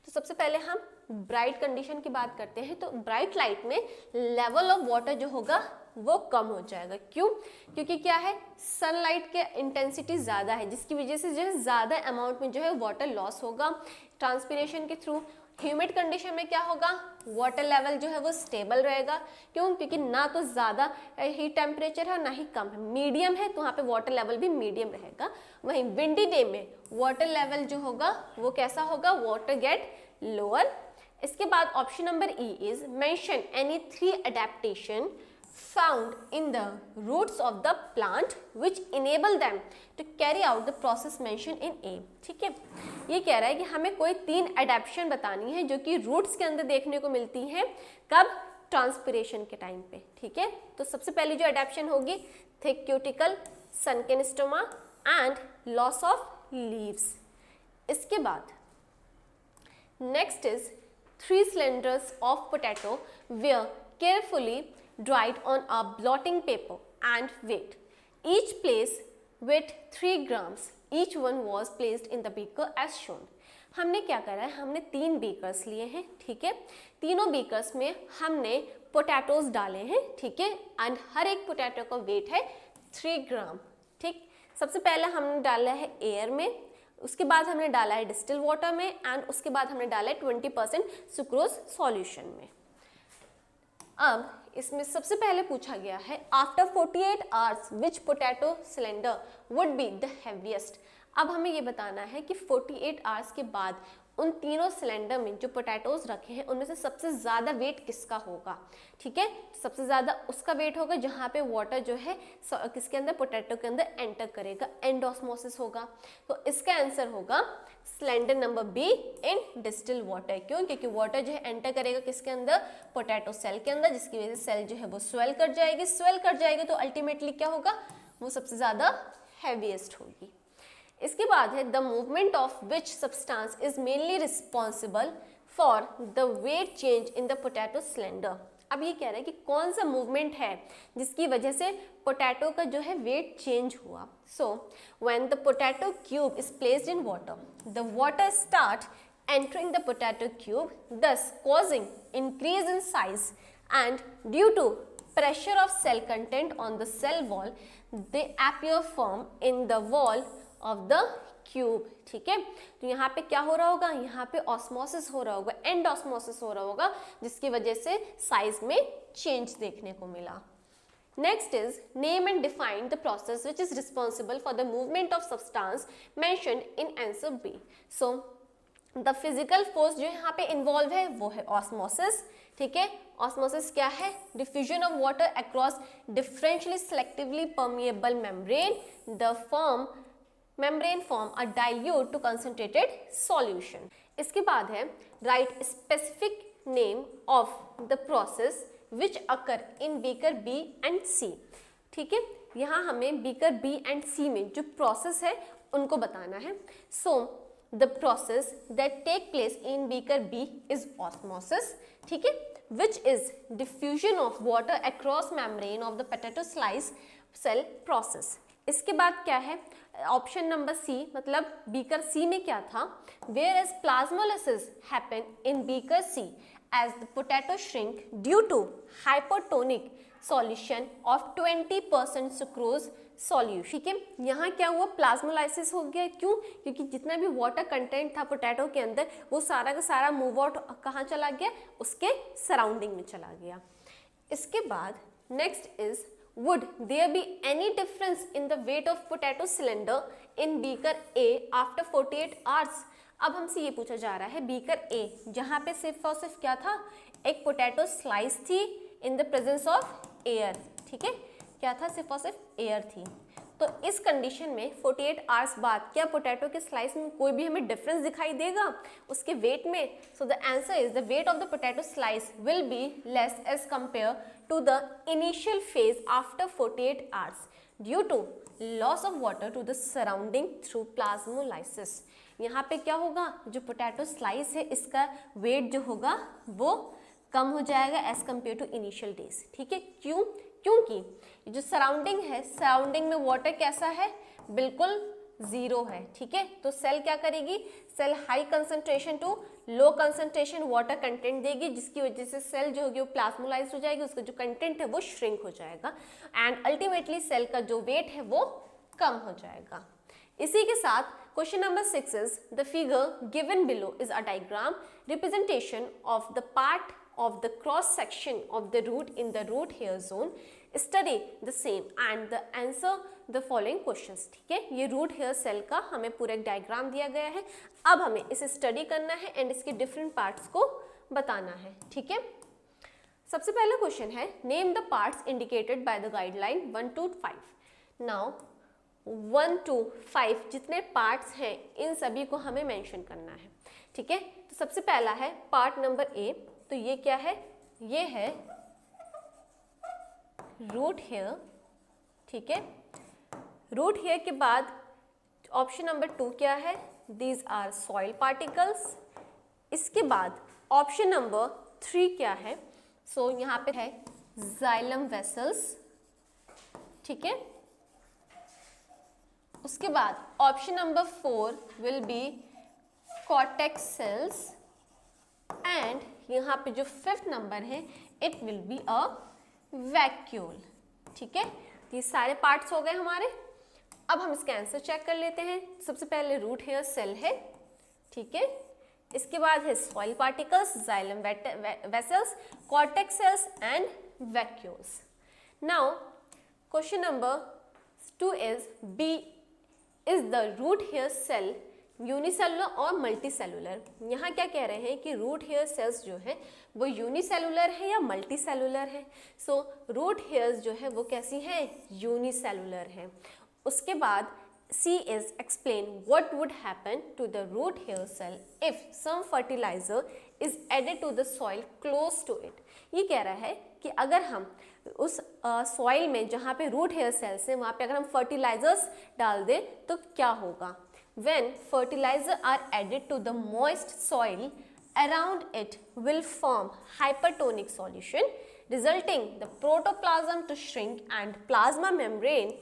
तो सबसे पहले हम ब्राइट कंडीशन की बात करते हैं। तो ब्राइट लाइट में लेवल ऑफ वाटर जो होगा वो कम हो जाएगा। क्यों? क्योंकि क्या है, सनलाइट के इंटेंसिटी ज़्यादा है जिसकी वजह से जो है ज़्यादा अमाउंट में जो है वाटर लॉस होगा ट्रांसपिरेशन के थ्रू। ह्यूमिड कंडीशन में क्या होगा, वाटर लेवल जो है वो स्टेबल रहेगा। क्यों? क्योंकि ना तो ज़्यादा ही टेम्परेचर है ना ही कम है, मीडियम है, तो वहाँ पे वाटर लेवल भी मीडियम रहेगा। वहीं विंडी डे में वाटर लेवल जो होगा वो कैसा होगा, वाटर गेट लोअर। इसके बाद option number E is mention any 3 adaptation found in the roots of the plant which enable them to carry out the process mentioned in A, ठीक है। ये कह रहा है कि हमें कोई 3 एडेप्शन बतानी है जो कि रूट्स के अंदर देखने को मिलती हैं, कब, ट्रांसपिरेशन के टाइम पे, ठीक है। तो सबसे पहली जो एडेप्शन होगी thick cuticle, सनकेन stoma and loss of leaves. इसके बाद next is 3 cylinders of potato were carefully dried on a blotting paper and weighed. Each placed weight 3 grams. Each one was placed in the beaker as shown. हमने क्या करा है, हमने 3 beakers लिए हैं, ठीक है। तीनों बीकर्स में हमने पोटैटोज डाले हैं, ठीक है, एंड हर एक पोटैटो का वेट है 3 ग्राम, ठीक। सबसे पहले हमने डाला है एयर में, उसके बाद हमने डाला है डिस्टिल वाटर में, एंड उसके बाद हमने डाला है 20% सुक्रोज सॉल्यूशन में। अब इसमें सबसे पहले पूछा गया है after 48 hours which potato cylinder would be the heaviest. अब हमें ये बताना है कि 48 आवर्स के बाद उन तीनों सिलेंडर में जो पोटैटोज रखे हैं उनमें से सबसे ज़्यादा वेट किसका होगा, ठीक है। सबसे ज़्यादा उसका वेट होगा जहाँ पे वाटर जो है किसके अंदर, पोटैटो के अंदर एंटर करेगा, एंड ऑस्मोसिस होगा। तो इसका आंसर होगा cylinder number be in distil water. क्यों? क्योंकि वाटर जो है एंटर करेगा किसके अंदर, पोटैटो सेल के अंदर, जिसकी वजह से सेल जो है वो स्वेल कर जाएगी। स्वेल कर जाएगी तो अल्टीमेटली क्या होगा, वो सबसे ज़्यादा हैवीएस्ट होगी। इसके बाद है the movement of which substance is mainly responsible for the wait change in the potato cylinder. अब ये कह रहा है कि कौन सा मूवमेंट है जिसकी वजह से पोटैटो का जो है वेट चेंज हुआ। So when the potato cube is placed in water, the water start entering the potato cube, thus causing increase in size, and due to pressure of cell content on the cell wall, they appear firm in the wall of the cube, ठीक है। तो यहाँ पे क्या हो रहा होगा, यहाँ पे ऑस्मोसिस हो रहा होगा, एंड ऑस्मोसिस हो रहा होगा, जिसकी वजह से साइज में चेंज देखने को मिला। Next is name and define the process which is responsible for the movement of substance mentioned in answer B. So the physical force जो यहाँ पे इन्वॉल्व है वो है ऑस्मोसिस, ठीक है। ऑस्मोसिस क्या है, diffusion of water across differentially selectively permeable membrane, the membrane from a dilute to concentrated solution. इसके बाद है write specific name of the process which occur in beaker B and C, ठीक है। यहाँ हमें बीकर बी एंड सी में जो process है उनको बताना है। सो the process that take place in beaker B is osmosis, ठीक है, which is diffusion of water across membrane of the potato slice cell process। इसके बाद क्या है, ऑप्शन नंबर सी, मतलब बीकर सी में क्या था, whereas plasmolysis happen in beaker C as the potato shrink due to hypotonic solution of 20% sucrose solution, ठीक है। यहाँ क्या हुआ, प्लाज्मोलाइसिस हो गया। क्यों? क्योंकि जितना भी वाटर कंटेंट था पोटैटो के अंदर वो सारा का सारा मूव आउट कहाँ चला गया, उसके सराउंडिंग में चला गया। इसके बाद next is would there be any difference in the weight of potato cylinder in beaker A after 48 hours. अब हमसे ये पूछा जा रहा है बीकर ए, जहाँ पे सिर्फ और सिर्फ क्या था, एक पोटैटो स्लाइस थी in the presence of air, ठीक है। क्या था, सिर्फ और सिर्फ एयर थी। तो इस कंडीशन में 48 आवर्स बाद क्या पोटैटो के स्लाइस में कोई भी हमें डिफरेंस दिखाई देगा उसके वेट में? So the answer is the weight of the potato slice will be less as compare to the initial phase after 48 hours due to loss of water to the surrounding through plasmolysis. यहाँ पे क्या होगा, जो potato slice है इसका wait जो होगा वो कम हो जाएगा as compare to initial days, ठीक है। क्यों? क्योंकि जो सराउंडिंग है, सराउंडिंग में वाटर कैसा है, बिल्कुल जीरो है, ठीक है। तो सेल क्या करेगी, cell high concentration to low concentration water content देगी, जिसकी वजह से सेल जो होगी वो प्लाज्मोलाइज हो जाएगी, उसका जो कंटेंट है वो श्रिंक हो जाएगा, एंड अल्टीमेटली सेल का जो वेट है वो कम हो जाएगा। इसी के साथ question number 6 is the figure given below is a diagram representation of the part of the cross section of the root in the root hair zone, study the same and the answer the following questions, ठीक है। ये root hair cell का हमें पूरा एक diagram दिया गया है, अब हमें इसे स्टडी करना है एंड इसके डिफरेंट पार्ट्स को बताना है, ठीक है। सबसे पहला क्वेश्चन है name the parts indicated by the guideline 1 to 5। Now 1 to 5 जितने पार्ट्स हैं इन सभी को हमें मेंशन करना है, ठीक है। तो सबसे पहला है पार्ट नंबर ए, तो ये क्या है, ये है रूट हेयर, ठीक है। रूट हेयर के बाद ऑप्शन नंबर 2 क्या है, दीज आर सॉइल पार्टिकल्स। इसके बाद ऑप्शन नंबर 3 क्या है, सो यहाँ पे है जाइलम वेसल्स, ठीक है। उसके बाद option number 4 will be cortex cells, and यहाँ पे जो 5th नंबर है it will be a vacuole. ठीक है, ये सारे पार्ट्स हो गए हमारे। अब हम इसका आंसर चेक कर लेते हैं। सबसे पहले रूट हेयर सेल है, ठीक है, इसके बाद है soil particles, xylem vessels, cortex cells and vacuoles. Now question number 2 is B is the root hair cell unicellular और मल्टीसेलुलर। यहाँ क्या कह रहे हैं कि रूट हेयर सेल्स जो है वो यूनिसेलुलर है या मल्टीसेलुलर है। सो रूट हेयर्स जो है वो कैसी है, यूनिसेलुलर है। उसके बाद C is explain what would happen to the root hair cell if some fertilizer is added to the soil close to it। ये कह रहा है कि अगर हम उस सॉइल में जहाँ पे रूट हेयर सेल्स है वहाँ पे अगर हम फर्टिलाइजर्स डाल दें तो क्या होगा। When fertilizer are added to the moist soil around it will form hypertonic solution resulting the protoplasm to shrink and plasma membrane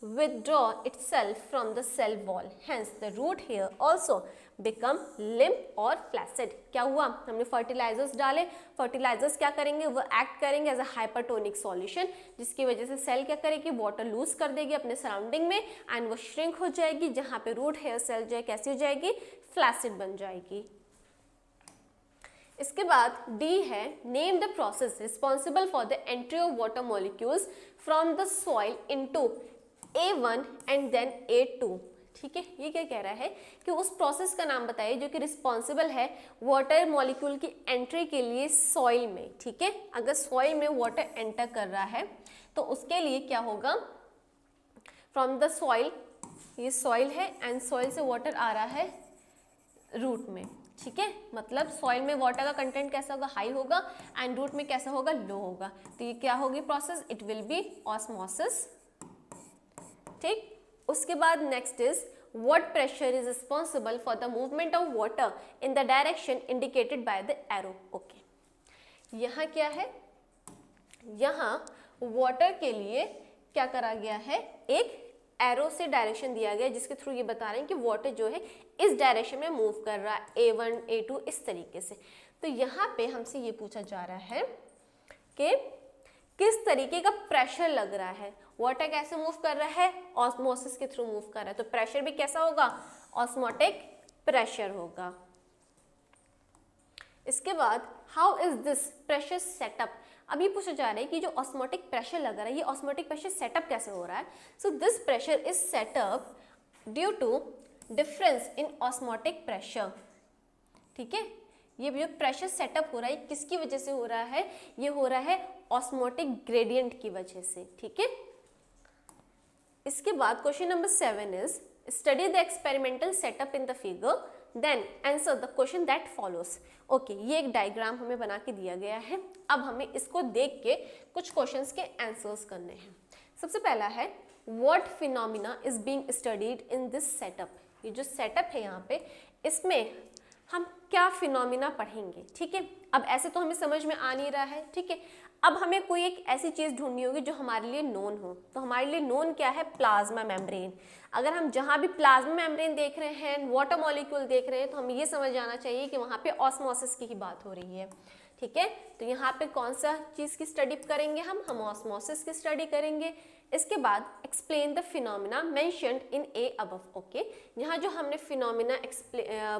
withdraw itself from the cell wall, hence the root hair also become limp or flaccid। क्या हुआ, हमने fertilisers डाले, fertilisers क्या करेंगे, वो act करेंगे as a hypertonic solution, जिसकी वजह से सेल क्या करेगी, वाटर लूज कर देगी अपने सराउंडिंग में एंड वो श्रिंक हो जाएगी, जहाँ पे रूट हेयर सेल जो है कैसी हो जाएगी, फ्लैसिड बन जाएगी। इसके बाद डी है name the process responsible for the entry of water molecules from the soil into A1 and then A2। ठीक है, ये क्या कह रहा है कि उस प्रोसेस का नाम बताइए जो कि रिस्पॉन्सिबल है वाटर मॉलिक्यूल की एंट्री के लिए सॉइल में। ठीक है, अगर सॉइल में वाटर एंटर कर रहा है तो उसके लिए क्या होगा, फ्रॉम द सॉइल, ये सॉइल है एंड सॉइल से वाटर आ रहा है रूट में। ठीक है, मतलब सॉइल में वाटर का कंटेंट कैसा होगा, हाई होगा एंड रूट में कैसा होगा, लो होगा। तो ये क्या होगी process, it will B osmosis. ठीक, उसके बाद next is what pressure is responsible for the movement of water in the direction indicated by the arrow. Okay, यहाँ क्या है, यहाँ वाटर के लिए क्या करा गया है, एक एरो से डायरेक्शन दिया गया जिसके थ्रू ये बता रहे हैं कि वाटर जो है इस डायरेक्शन में मूव कर रहा है, A1 A2 इस तरीके से। तो यहाँ पे हमसे ये पूछा जा रहा है कि किस तरीके का प्रेशर लग रहा है, वाटर कैसे मूव कर रहा है, ऑस्मोसिस के थ्रू मूव कर रहा है, तो प्रेशर भी कैसा होगा, ऑस्मोटिक प्रेशर होगा। इसके बाद how is this pressure setup, अब ये पूछा जा रहा है कि जो ऑस्मोटिक प्रेशर लग रहा है ये ऑस्मोटिक प्रेशर सेटअप कैसे हो रहा है। So this pressure is set up due to difference in osmotic pressure. ठीक है, ये जो प्रेशर सेटअप हो रहा है किसकी वजह से हो रहा है, ये हो रहा है ऑस्मोटिक ग्रेडियंट की वजह से। ठीक है, इसके बाद question number 7 is study the experimental setup in the figure then answer the question that follows. Okay, ये एक डायग्राम हमें बना के दिया गया है, अब हमें इसको देख के कुछ क्वेश्चंस के आंसर्स करने हैं। सबसे पहला है what phenomena is being studied in this setup. ये जो सेटअप है यहाँ पे, इसमें हम क्या फिनोमिना पढ़ेंगे। ठीक है, अब ऐसे तो हमें समझ में आ नहीं रहा है। ठीक है, अब हमें कोई एक ऐसी चीज़ ढूंढनी होगी जो हमारे लिए नोन हो। तो हमारे लिए नोन क्या है, प्लाज्मा मेम्ब्रेन। अगर हम जहाँ भी प्लाज्मा मेम्ब्रेन देख रहे हैं, वाटर मॉलिक्यूल देख रहे हैं, तो हमें ये समझ आना चाहिए कि वहाँ पे ऑस्मोसिस की ही बात हो रही है। ठीक है, तो यहाँ पे कौन सा चीज़ की स्टडी करेंगे, हम ऑस्मोसिस की स्टडी करेंगे। इसके बाद explain the phenomena mentioned in A above. Okay, यहाँ जो हमने फिनोमिना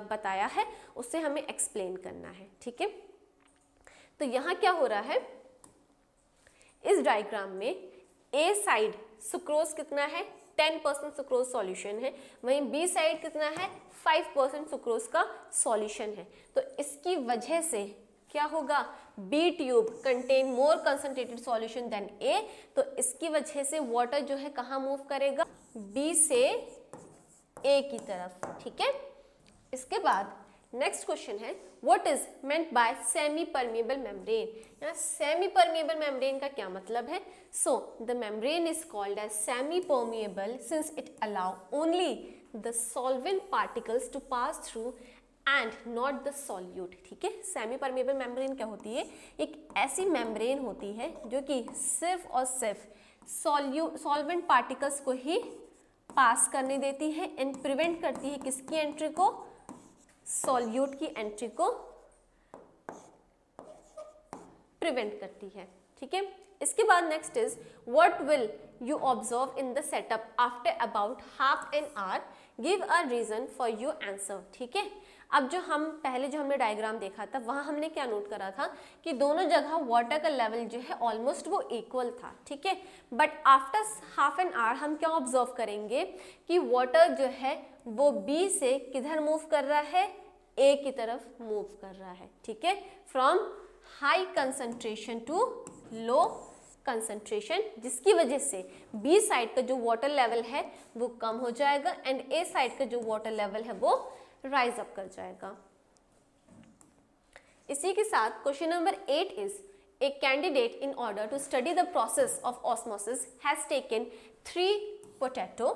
बताया है उससे हमें एक्सप्लेन करना है। ठीक है, तो यहाँ क्या हो रहा है, इस डायग्राम में ए साइड सुक्रोज कितना है, 10% सुक्रोज सॉल्यूशन है, वहीं बी साइड कितना है, 5% सुक्रोज का सॉल्यूशन है। तो इसकी वजह से क्या होगा, B tube contain more concentrated solution than A, तो इसकी वजह से वाटर जो है कहाँ मूव करेगा, बी से ए की तरफ। ठीक है, इसके बाद नेक्स्ट क्वेश्चन है what is meant by semi permeable membrane. यहाँ सेमी परमिएबल मेम्ब्रेन का क्या मतलब है, so the membrane is called as semi permeable since it allow only the solvent particles to pass through and not the solute. ठीक है, semi permeable membrane क्या होती है, एक ऐसी मेम्ब्रेन होती है जो कि सिर्फ और सिर्फ सॉल्वेंट पार्टिकल्स को ही पास करने देती है एंड प्रिवेंट करती है किसकी एंट्री को, सॉल्यूट की एंट्री को प्रिवेंट करती है, ठीक है। इसके बाद next is what will you observe in the setup after about half an hour, give a reason for your answer, ठीक है। अब जो हम पहले जो हमने डायग्राम देखा था वहाँ हमने क्या नोट करा था कि दोनों जगह वाटर का लेवल जो है ऑलमोस्ट वो इक्वल था, ठीक है। But after half an our हम क्या ऑब्जर्व करेंगे कि वाटर जो है वो बी से किधर मूव कर रहा है, ए की तरफ मूव कर रहा है, ठीक है, from high concentration to low concentration, जिसकी वजह से बी साइड का जो वाटर लेवल है वो कम हो जाएगा एंड ए साइड का जो वाटर लेवल है वो राइज अप कर जाएगा। इसी के साथ question number 8 is a candidate in order to study the process of osmosis has taken 3 potato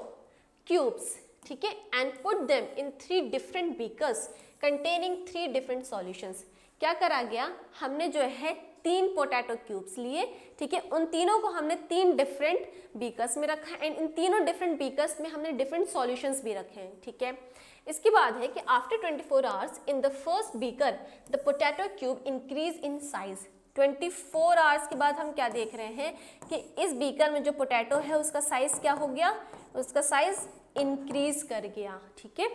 cubes, ठीक है, and put them in 3 different beakers containing 3 different solutions. क्या करा गया, हमने जो है 3 पोटैटो क्यूब्स लिए, ठीक है, उन तीनों को हमने 3 डिफरेंट बीकर्स में रखा एंड इन तीनों डिफरेंट बीकर्स में हमने डिफरेंट सॉल्यूशंस भी रखे हैं, ठीक है। इसके बाद है कि after 24 hours in the first beaker the potato cube increase in size. 24 hours के बाद हम क्या देख रहे हैं कि इस बीकर में जो पोटैटो है उसका साइज क्या हो गया, उसका साइज इंक्रीज कर गया, ठीक है।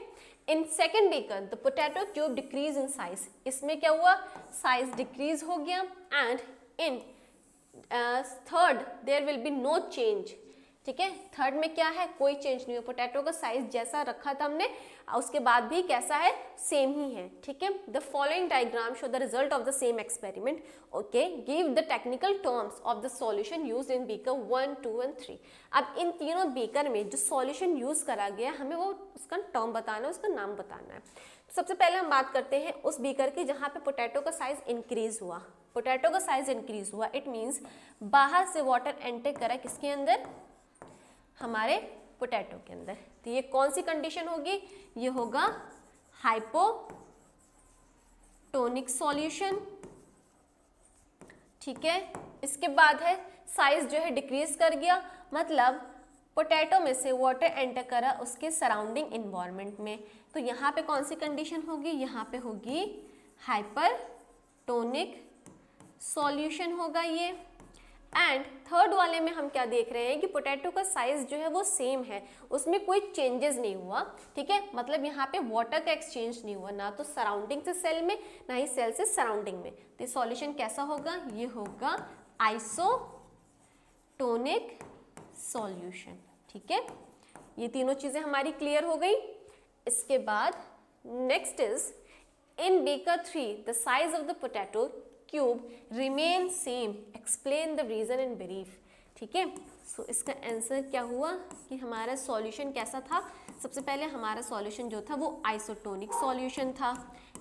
In second beaker the potato cube decrease in size, इसमें क्या हुआ, साइज डिक्रीज हो गया and in third there will be no change, ठीक है। थर्ड में क्या है, कोई चेंज नहीं हो, पोटैटो का साइज जैसा रखा था हमने उसके बाद भी कैसा है, सेम ही है, ठीक है। The following diagram show the result of the same experiment, okay, give the technical terms of the solution used in beaker 1, 2 and 3। अब इन तीनों बीकर में जो सॉल्यूशन यूज करा गया हमें वो उसका टर्म बताना है, उसका नाम बताना है। तो सबसे पहले हम बात करते हैं उस बीकर की जहाँ पे पोटैटो का साइज इंक्रीज हुआ। पोटैटो का साइज इंक्रीज हुआ, इट मीन्स बाहर से वाटर एंटर करा किसके अंदर, हमारे पोटैटो के अंदर। तो ये कौन सी कंडीशन होगी, ये होगा हाइपोटोनिक सॉल्यूशन, ठीक है। इसके बाद है साइज जो है डिक्रीज कर गया, मतलब पोटैटो में से वाटर एंटर करा उसके सराउंडिंग इन्वायरमेंट में, तो यहाँ पे कौन सी कंडीशन होगी, यहाँ पे होगी हाइपरटोनिक सॉल्यूशन होगा ये। एंड थर्ड वाले में हम क्या देख रहे हैं कि पोटैटो का साइज जो है वो सेम है, उसमें कोई चेंजेस नहीं हुआ, ठीक है, मतलब यहाँ पे वाटर का एक्सचेंज नहीं हुआ, ना तो सराउंडिंग से सेल में ना ही सेल से सराउंडिंग में। तो सॉल्यूशन कैसा होगा, ये होगा आइसोटोनिक सॉल्यूशन, ठीक है। ये तीनों चीजें हमारी क्लियर हो गई। इसके बाद next is in beaker 3 the size of the potato cube remain same, explain the reason and brief, ठीक है। सो इसका आंसर क्या हुआ कि हमारा सॉल्यूशन कैसा था, सबसे पहले हमारा सॉल्यूशन जो था वो आइसोटोनिक सॉल्यूशन था,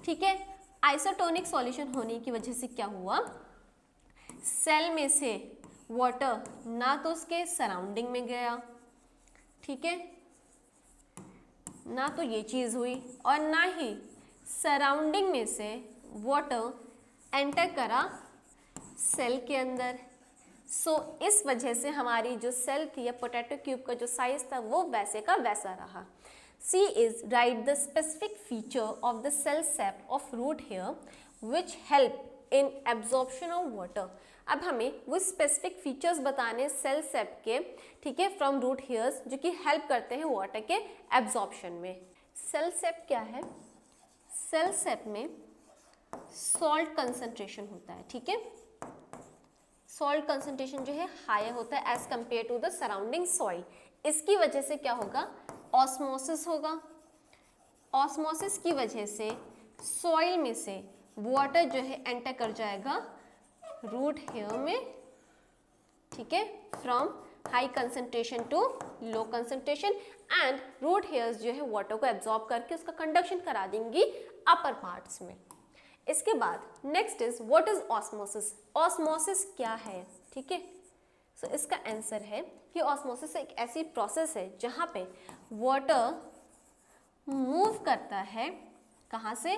ठीक है। आइसोटोनिक सॉल्यूशन होने की वजह से क्या हुआ, सेल में से वाटर ना तो उसके सराउंडिंग में गया, ठीक है, ना तो ये चीज़ हुई, और ना ही सराउंडिंग में से वाटर एंटर करा सेल के अंदर। सो इस वजह से हमारी जो सेल थी या पोटैटो क्यूब का जो साइज था वो वैसे का वैसा रहा। C is write the specific feature of the cell sap of root hair which help in absorption of water. अब हमें वो स्पेसिफिक फीचर्स बताने सेल सेप के, ठीक है, फ्रॉम रूट हेयर्स, जो कि हेल्प करते हैं वाटर के एब्जॉर्प्शन में। सेल सेप क्या है, सेल सेप में सॉल्ट कंसंट्रेशन होता है, ठीक है। सॉल्ट कंसंट्रेशन जो है हाई होता है as compare to the surrounding soil. इसकी वजह से क्या होगा, ऑस्मोसिस होगा। ऑस्मोसिस की वजह से सॉइल में से वाटर जो है एंटर कर जाएगा रूट हेयर में, ठीक है, from high concentration to low concentration, and root hairs जो है वाटर को एब्जॉर्ब करके उसका कंडक्शन करा देंगी अपर पार्ट्स में। इसके बाद next is what is osmosis. Osmosis क्या है, ठीक है। सो इसका आंसर है कि ऑस्मोसिस एक ऐसी प्रोसेस है जहाँ पे वाटर मूव करता है कहाँ से,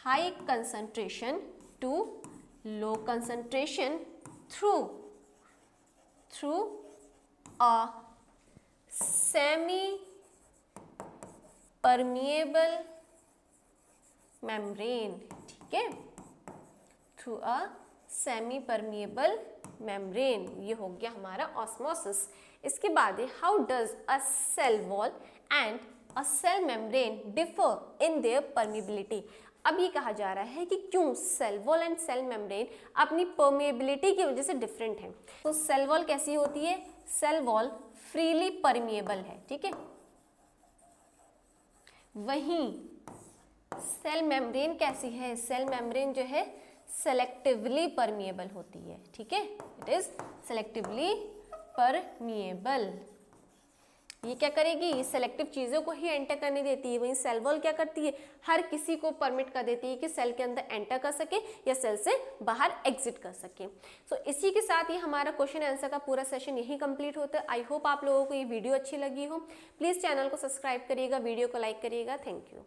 high concentration to low concentration through a semi permeable membrane, ठीक है, through a semi permeable membrane, ये हो गया हमारा ऑस्मोसिस। इसके बाद है how does a cell wall and a cell membrane differ in their permeability. अब ये कहा जा रहा है कि क्यों cell wall and cell membrane अपनी परमिएबिलिटी की वजह से डिफरेंट है। तो सेल वॉल कैसी होती है, सेल वॉल फ्रीली परमिएबल है, ठीक है। वहीं सेल मेम्ब्रेन कैसी है, सेल मेम्ब्रेन जो है सेलेक्टिवली परमिएबल होती है, ठीक है, इट इज सेलेक्टिवली परमिएबल। ये क्या करेगी, ये सेलेक्टिव चीज़ों को ही एंटर करने देती है। वहीं सेल वॉल क्या करती है, हर किसी को परमिट कर देती है कि सेल के अंदर एंटर कर सके या सेल से बाहर एग्जिट कर सके। सो इसी के साथ ही हमारा क्वेश्चन आंसर का पूरा सेशन यही कंप्लीट होता है। आई होप आप लोगों को ये वीडियो अच्छी लगी हो। प्लीज़ चैनल को सब्सक्राइब करिएगा, वीडियो को लाइक करिएगा। Thank you.